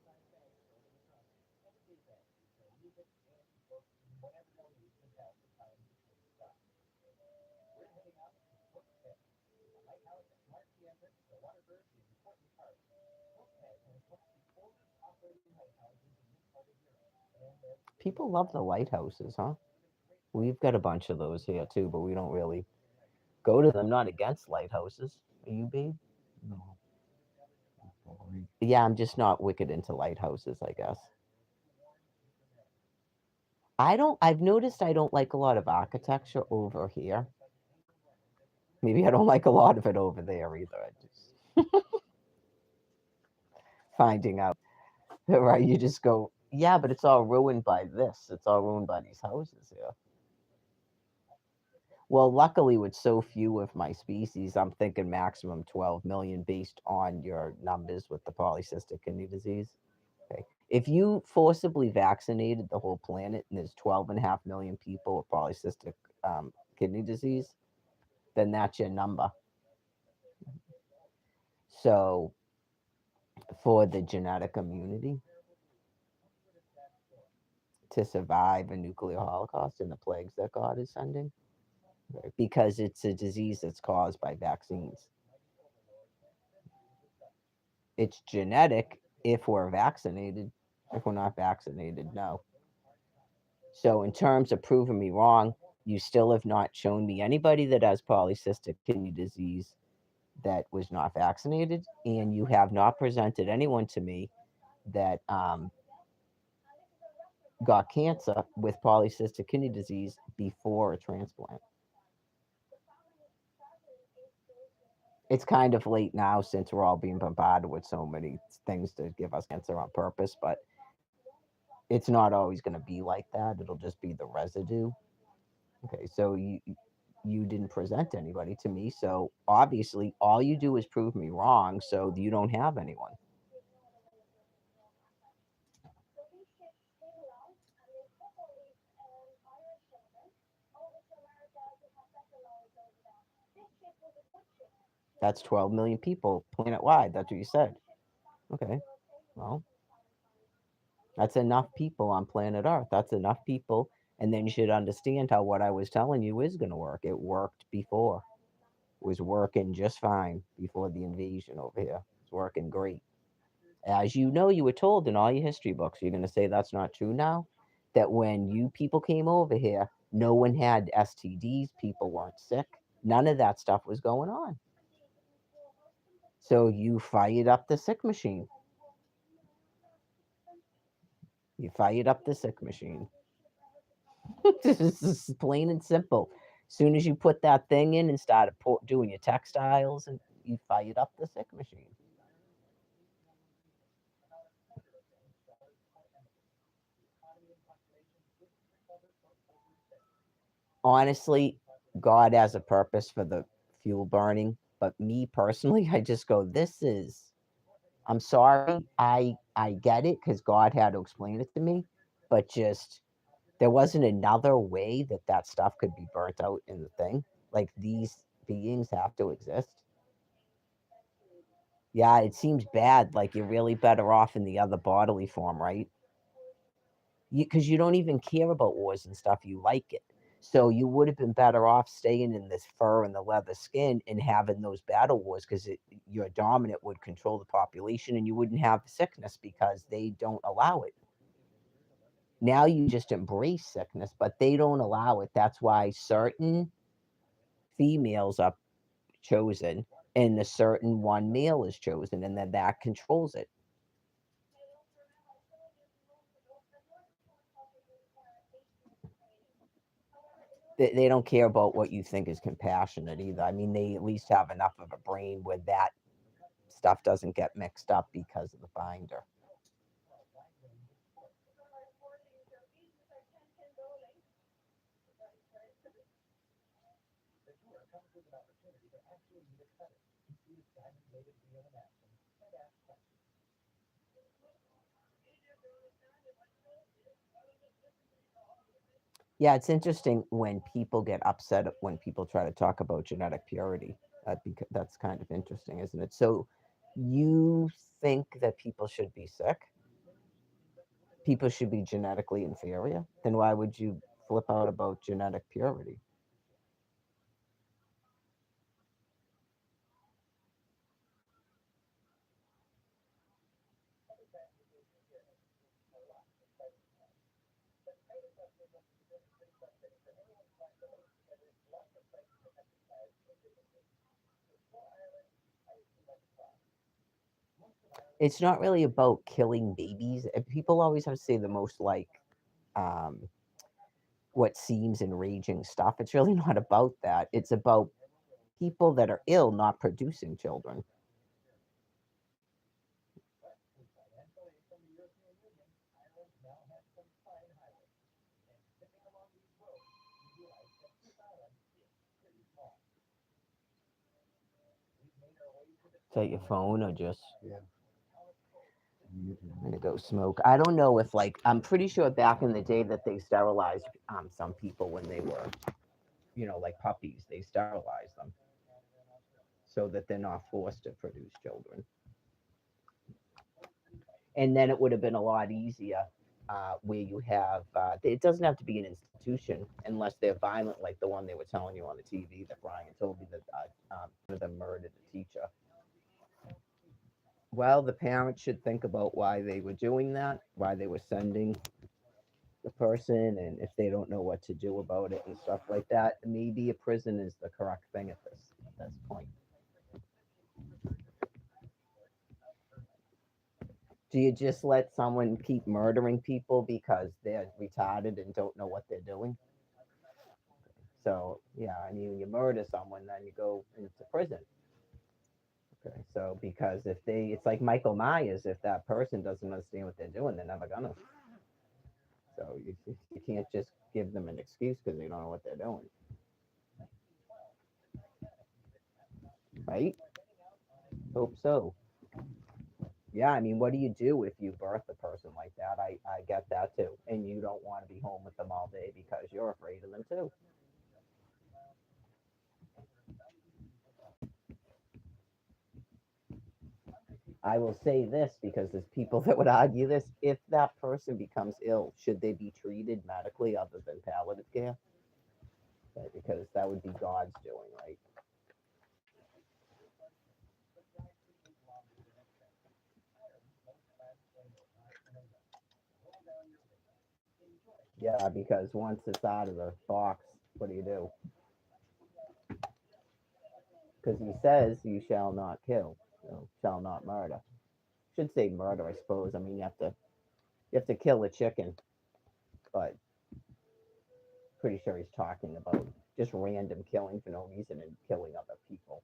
People love the lighthouses, huh? We've got a bunch of those here too, but we don't really go to them. Not against lighthouses. Are you, babe? No, boring. Yeah, I'm just not wicked into lighthouses, I guess. I don't. I've noticed I don't like a lot of architecture over here. Maybe I don't like a lot of it over there either. I just finding out. Right? You just go, yeah, but it's all ruined by this. It's all ruined by these houses here. Well, luckily, with so few of my species, I'm thinking maximum 12 million based on your numbers with the polycystic kidney disease. Okay. If you forcibly vaccinated the whole planet and there's 12.5 million people with polycystic kidney disease, then that's your number. So, for the genetic immunity to survive a nuclear holocaust and the plagues that God is sending, right? Because it's a disease that's caused by vaccines. It's genetic if we're vaccinated. If we're not vaccinated, no. So, in terms of proving me wrong, you still have not shown me anybody that has polycystic kidney disease that was not vaccinated, and you have not presented anyone to me that got cancer with polycystic kidney disease before a transplant. It's kind of late now since we're all being bombarded with so many things to give us cancer on purpose, but it's not always going to be like that. It'll just be the residue. Okay, so you didn't present anybody to me, so obviously all you do is prove me wrong, so you don't have anyone. That's 12 million people planet wide. That's what you said. Okay, well, that's enough people on planet Earth. That's enough people. And then you should understand how what I was telling you is going to work. It worked before. It was working just fine before the invasion over here. It's working great. As you know, you were told in all your history books, you're going to say that's not true now? That when you people came over here, no one had STDs, people weren't sick. None of that stuff was going on. So you fired up the sick machine. You fired up the sick machine. This is plain and simple. As soon as you put that thing in and started doing your textiles, and you fired up the sick machine. Honestly, God has a purpose for the fuel burning, but me personally, I just go, this is. I'm sorry, I get it because God had to explain it to me, but just there wasn't another way that that stuff could be burnt out in the thing. Like these beings have to exist. Yeah, it seems bad. Like you're really better off in the other bodily form, right? Because you don't even care about wars and stuff. You like it. So you would have been better off staying in this fur and the leather skin and having those battle wars because your dominant would control the population and you wouldn't have sickness because they don't allow it. Now you just embrace sickness, but they don't allow it. That's why certain females are chosen and the certain one male is chosen, and then that controls it. They don't care about what you think is compassionate either. I mean, they at least have enough of a brain where that stuff doesn't get mixed up because of the binder. Yeah, it's interesting when people get upset when people try to talk about genetic purity. That's kind of interesting, isn't it? So, you think that people should be sick? People should be genetically inferior? Then why would you flip out about genetic purity? It's not really about killing babies. People always have to say the most like um, what seems enraging stuff. It's really not about that. It's about people that are ill not producing children. Is that your phone or just? Yeah. I'm gonna go smoke. I don't know if like I'm pretty sure back in the day that they sterilized some people when they were like puppies. They sterilized them so that they're not forced to produce children. And then it would have been a lot easier where you have it doesn't have to be an institution unless they're violent like the one they were telling you on the TV that Brian told me that one of them murdered a teacher. Well, the parents should think about why they were doing that, why they were sending the person, and if they don't know what to do about it and stuff like that. Maybe a prison is the correct thing at this point. Do you just let someone keep murdering people because they're retarded and don't know what they're doing? So yeah, I mean, you murder someone, then you go into prison. Okay, so because it's like Michael Myers, if that person doesn't understand what they're doing, they're never gonna. So you can't just give them an excuse because they don't know what they're doing, right? Hope so. Yeah, I mean, what do you do if you birth a person like that? I get that too, and you don't want to be home with them all day because you're afraid of them too. I will say this because there's people that would argue this. If that person becomes ill, should they be treated medically other than palliative care? Okay, because that would be God's doing, right? Yeah, because once it's out of the box, what do you do? Because he says, "You shall not kill, shall not murder." Should say murder, I suppose. I mean, you have to kill a chicken, but pretty sure he's talking about just random killing for no reason and killing other people.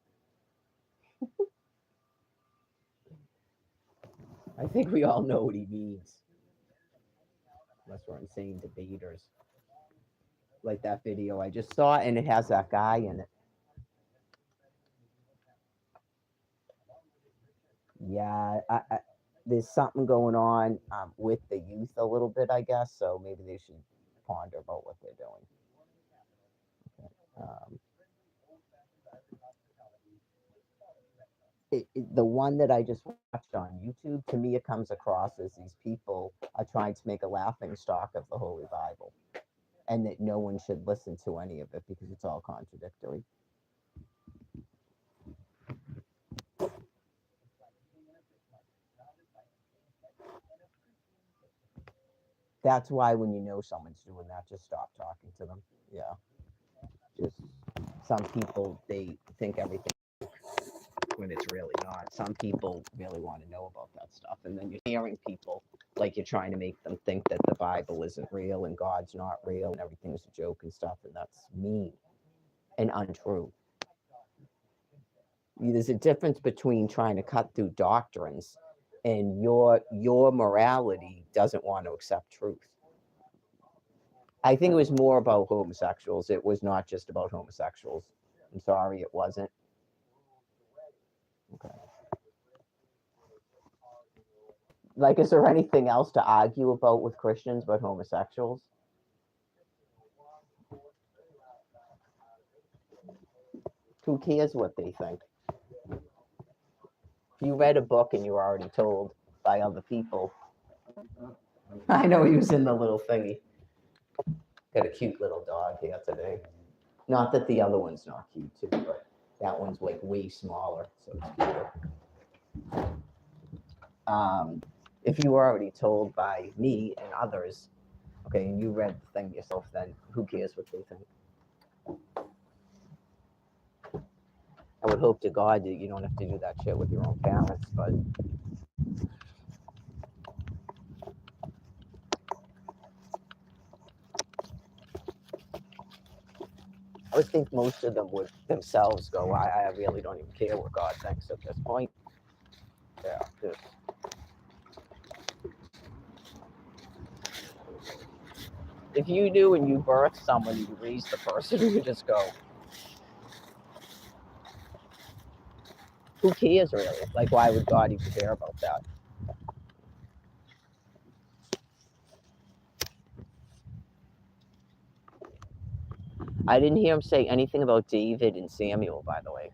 I think we all know what he means, unless we're insane debaters. Like that video I just saw, and it has that guy in it. Yeah, there's something going on with the youth a little bit, I guess. So maybe they should ponder about what they're doing. Um, the one that I just watched on YouTube, to me, it comes across as these people are trying to make a laughing stock of the Holy Bible, and that no one should listen to any of it because it's all contradictory. That's why when you know someone's doing that, just stop talking to them. Yeah. Just some people, they think everything when it's really not. Some people really want to know about that stuff. And then you're hearing people like you're trying to make them think that the Bible isn't real and God's not real and everything's a joke and stuff. And that's mean and untrue. There's a difference between trying to cut through doctrines and your morality doesn't want to accept truth. I think it was more about homosexuals. It was not just about homosexuals. I'm sorry, it wasn't. Okay. Like, is there anything else to argue about with Christians but homosexuals? Who cares what they think? You read a book and you were already told by other people. I know he was in the little thingy. Got a cute little dog here today. Not that the other one's not cute too, but that one's like way smaller, so it's cuter. If you were already told by me and others, okay, and you read the thing yourself, then who cares what they think? I would hope to God that you don't have to do that shit with your own parents, but I would think most of them would themselves go, I really don't even care what God thinks at this point. Yeah, just if you knew and you birthed someone, you raised the person, you would just go, who cares really? Like, why would God even care about that? I didn't hear him say anything about David and Samuel, by the way.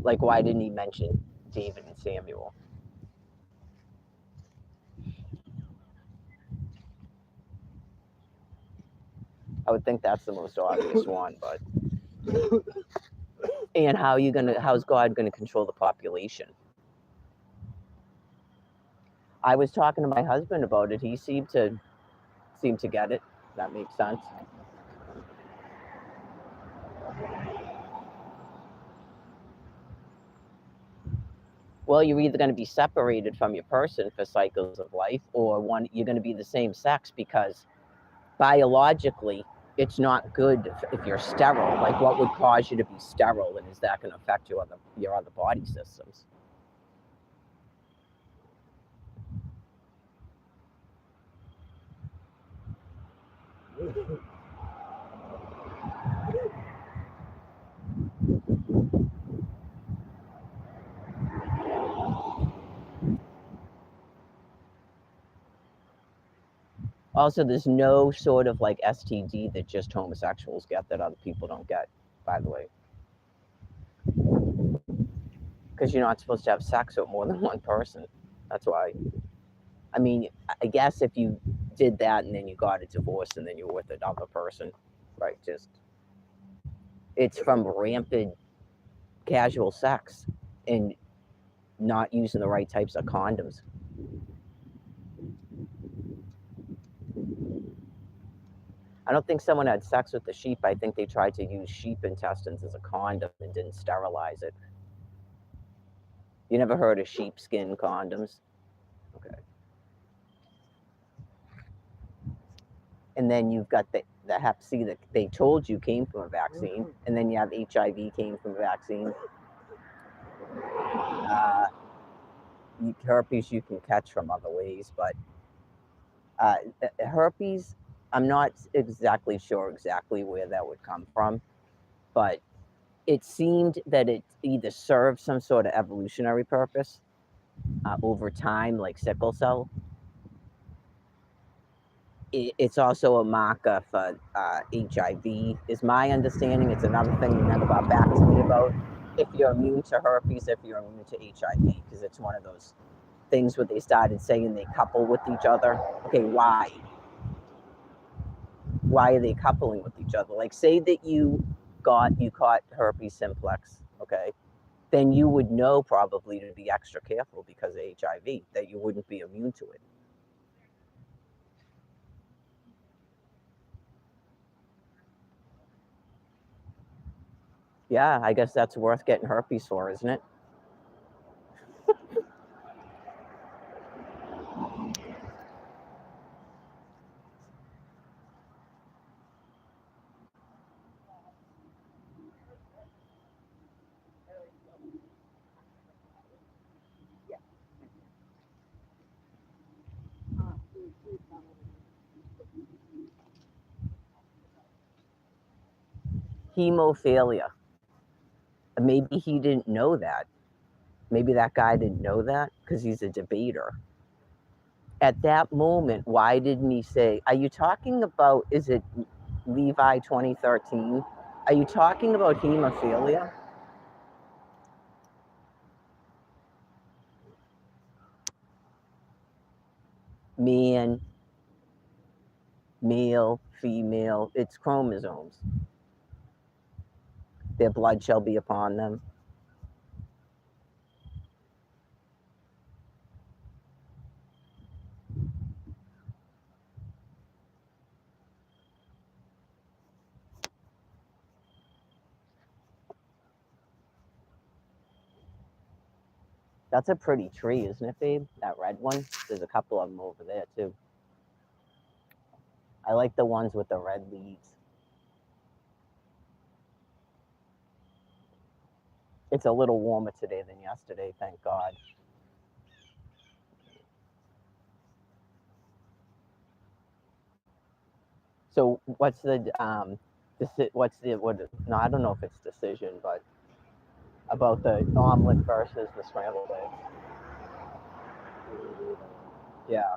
Like, why didn't he mention David and Samuel? I would think that's the most obvious one, but and how's God gonna control the population? I was talking to my husband about it. He seemed to get it. That makes sense. Well, you're either going to be separated from your person for cycles of life, or one you're going to be the same sex because biologically it's not good if you're sterile. Like, what would cause you to be sterile, and is that going to affect your other body systems? Also, there's no sort of like STD that just homosexuals get that other people don't get, by the way. Because you're not supposed to have sex with more than one person. That's why. I mean, I guess if you did that and then you got a divorce and then you were with another person, right? Just, it's from rampant casual sex and not using the right types of condoms. I don't think someone had sex with the sheep. I think they tried to use sheep intestines as a condom and didn't sterilize it. You never heard of sheepskin condoms? Okay. And then you've got the Hep C that they told you came from a vaccine, and then you have HIV came from a vaccine. Herpes you can catch from other ways, but herpes, I'm not exactly sure exactly where that would come from, but it seemed that it either served some sort of evolutionary purpose over time, like sickle cell. It's also a marker for HIV, is my understanding. It's another thing you never got back to me about. If you're immune to herpes, if you're immune to HIV, because it's one of those things where they started saying they couple with each other. Okay, why? Why are they coupling with each other? Like, say that you caught herpes simplex, okay? then you would know probably to be extra careful because of HIV, that you wouldn't be immune to it. Yeah, I guess that's worth getting herpes for, isn't it? Hemophilia. Maybe he didn't know that. Maybe that guy didn't know that because he's a debater. At that moment, why didn't he say, are you talking about, is it Levi 2013? Are you talking about hemophilia? Man, male, female, it's chromosomes. Their blood shall be upon them. That's a pretty tree, isn't it, babe? That red one. There's a couple of them over there, too. I like the ones with the red leaves. It's a little warmer today than yesterday, thank God. So what's the what? No, I don't know if it's decision, but about the omelet versus the scrambled eggs. Yeah,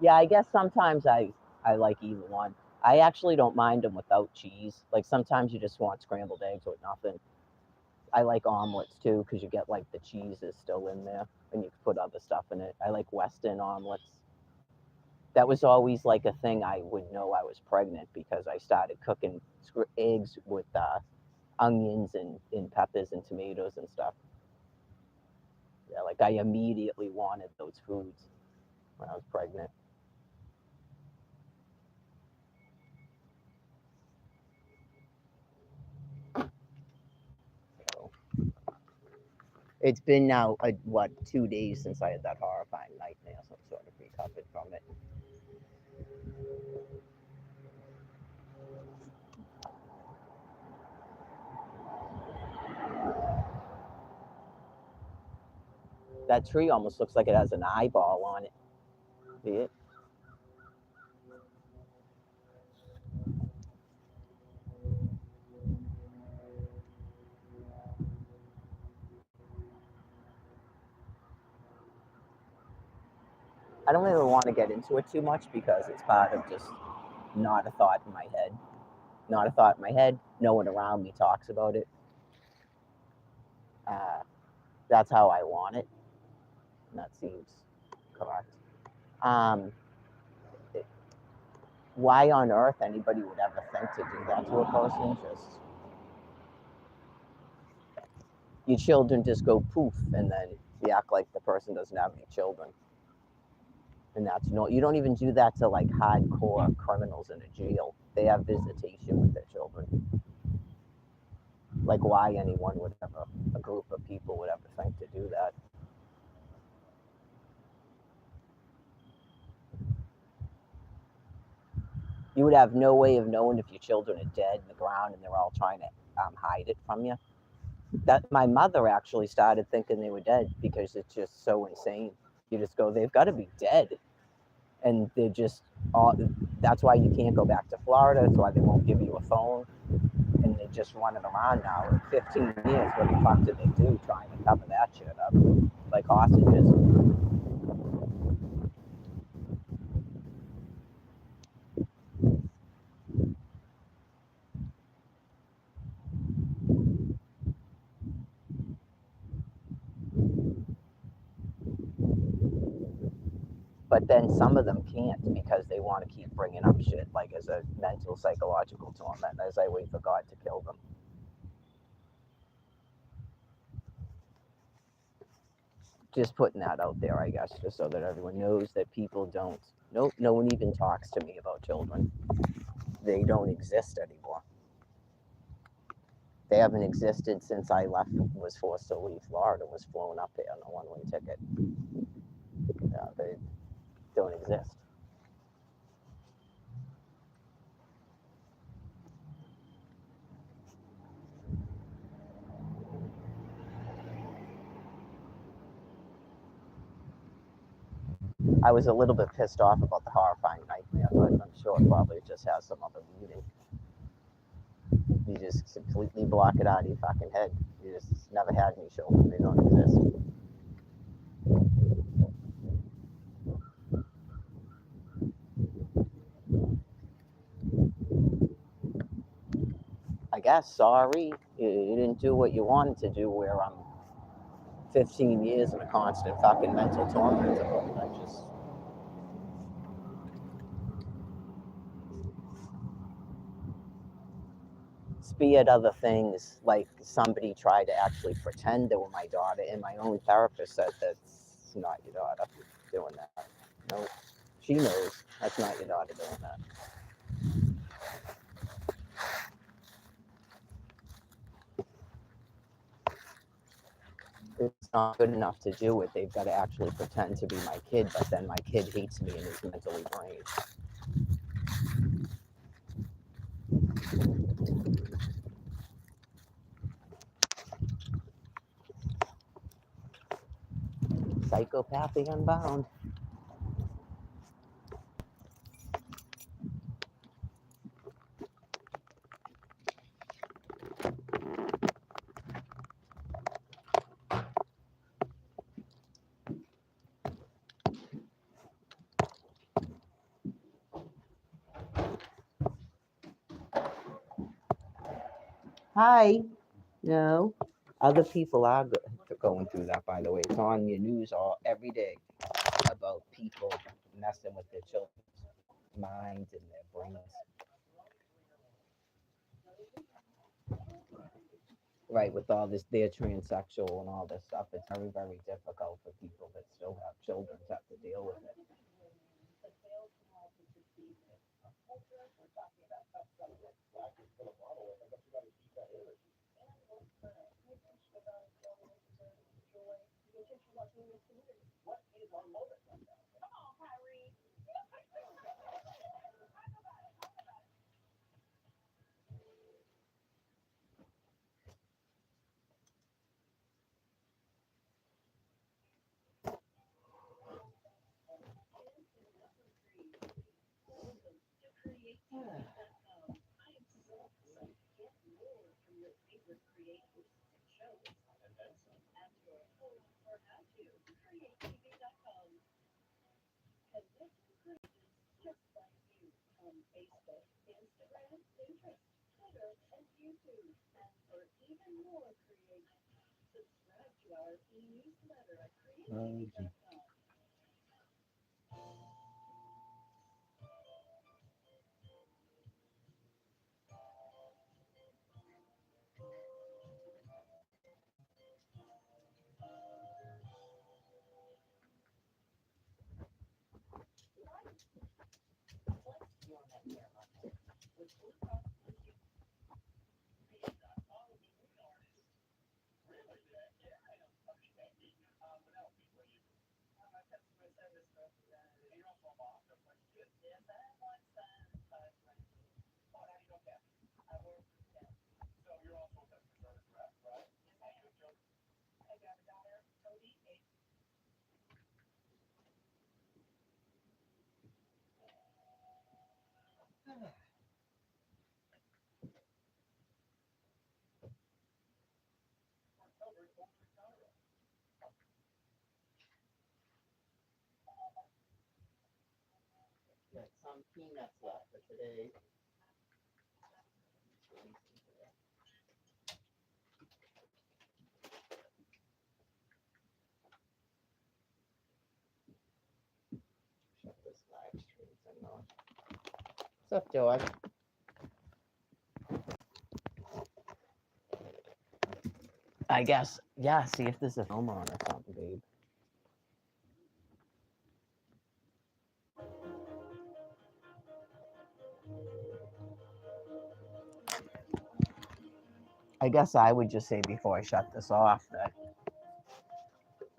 yeah. I guess sometimes I like either one. I actually don't mind them without cheese. Like sometimes you just want scrambled eggs with nothing. I like omelets too because you get like the cheese is still in there and you can put other stuff in it. I like Western omelets. That was always like a thing I would know I was pregnant because I started cooking eggs with onions and peppers and tomatoes and stuff. Yeah, like I immediately wanted those foods when I was pregnant. So it's been now what 2 days since I had that horrifying nightmare, so I'm sort of recovered from it. That tree almost looks like it has an eyeball on it. See it? I don't even want to get into it too much because it's part of just not a thought in my head. Not a thought in my head. No one around me talks about it. Uh, that's how I want it. And that seems correct. Um, why on earth anybody would ever think to do that to a person? Just your children just go poof, and then you act like the person doesn't have any children. And that's no, you don't even do that to like hardcore criminals in a jail. They have visitation with their children. Like why anyone would ever, a group of people would ever think to do that. You would have no way of knowing if your children are dead in the ground and they're all trying to hide it from you. That my mother actually started thinking they were dead because it's just so insane. You just go, they've got to be dead, and they're just all. That's why you can't go back to Florida. That's why they won't give you a phone, and they're just running around now. In 15 years, what the fuck did they do trying to cover that shit up like hostages? But then some of them can't because they want to keep bringing up shit like as a mental psychological torment as I wait for God to kill them. Just putting that out there, I guess, just so that everyone knows that people don't. No one even talks to me about children. They don't exist anymore. They haven't existed since I left, was forced to leave Florida, was flown up here on a one-way ticket. Yeah, they don't exist. I was a little bit pissed off about the horrifying nightmare, but I'm sure it probably just has some other meaning. You just completely block it out of your fucking head. You just never had any children. They don't exist. I guess, sorry, you didn't do what you wanted to do, where I'm 15 years in a constant fucking mental torment. I just. Speared other things, like somebody tried to actually pretend they were my daughter, and my own therapist said that's not your daughter doing that. No, she knows that's not your daughter doing that. It's not good enough to do it. They've got to actually pretend to be my kid, but then my kid hates me and is mentally drained. Psychopathy unbound. Hi. No. Other people are going through that, by the way. It's on your news every day about people messing with their children's minds and their brains. Right, with all this, they're transsexual and all this stuff. It's very, very difficult for people that still have children to have to deal with it. Got some peanuts left for today. Shut this live stream thing off. What's up, George? I guess, yeah, see if there's a film on or something, babe. I guess I would just say before I shut this off that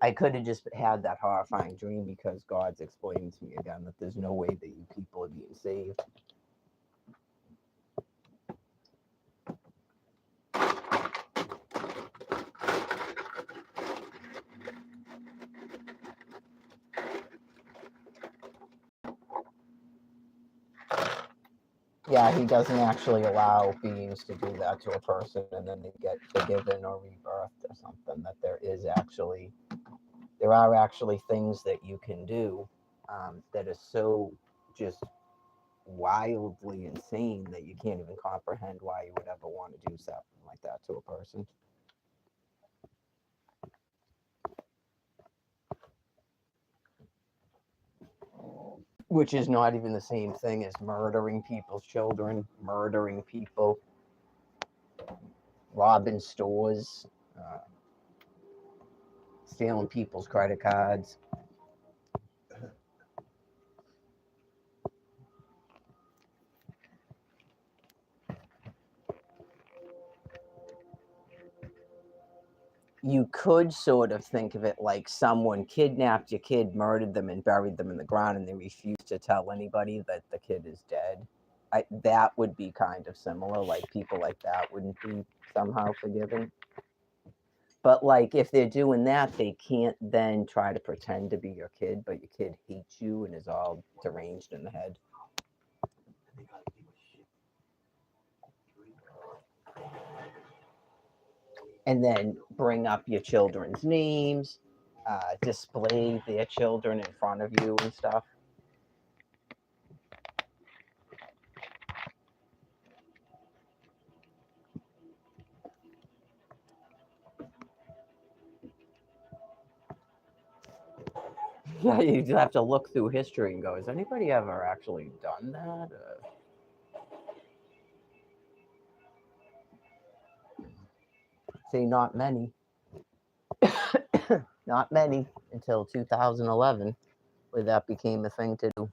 I could have just had that horrifying dream because God's explained to me again that there's no way that you people are being saved. Yeah, he doesn't actually allow beings to do that to a person and then they get forgiven or rebirthed or something. That there are actually things that you can do that are so just wildly insane that you can't even comprehend why you would ever want to do something like that to a person. Which is not even the same thing as murdering people's children, murdering people, robbing stores, uh, stealing people's credit cards. You could sort of think of it like someone kidnapped your kid, murdered them, and buried them in the ground, and they refuse to tell anybody that the kid is dead. That would be kind of similar. Like people like that wouldn't be somehow forgiven. But like if they're doing that, they can't then try to pretend to be your kid, but your kid hates you and is all deranged in the head. And then bring up your children's names, display their children in front of you and stuff. Yeah, you just have to look through history and go, has anybody ever actually done that? Say not many. Not many until 2011, where that became a thing to do.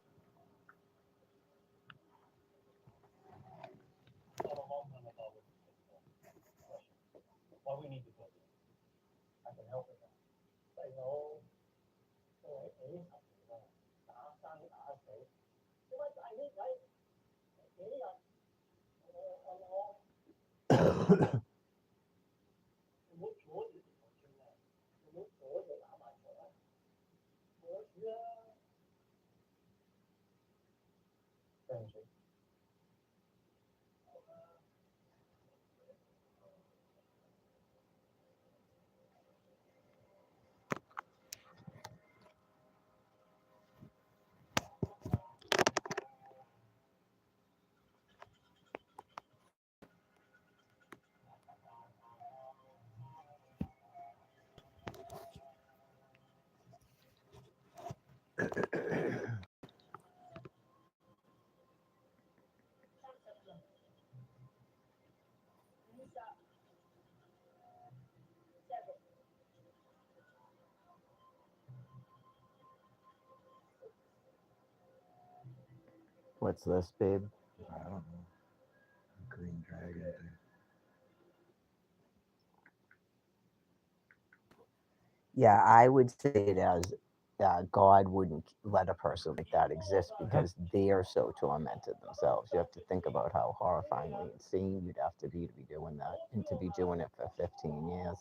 What's this, babe? I don't know. Green dragon thing. Yeah, I would say it as God wouldn't let a person like that exist because they are so tormented themselves. You have to think about how horrifyingly insane you'd have to be doing that and to be doing it for 15 years.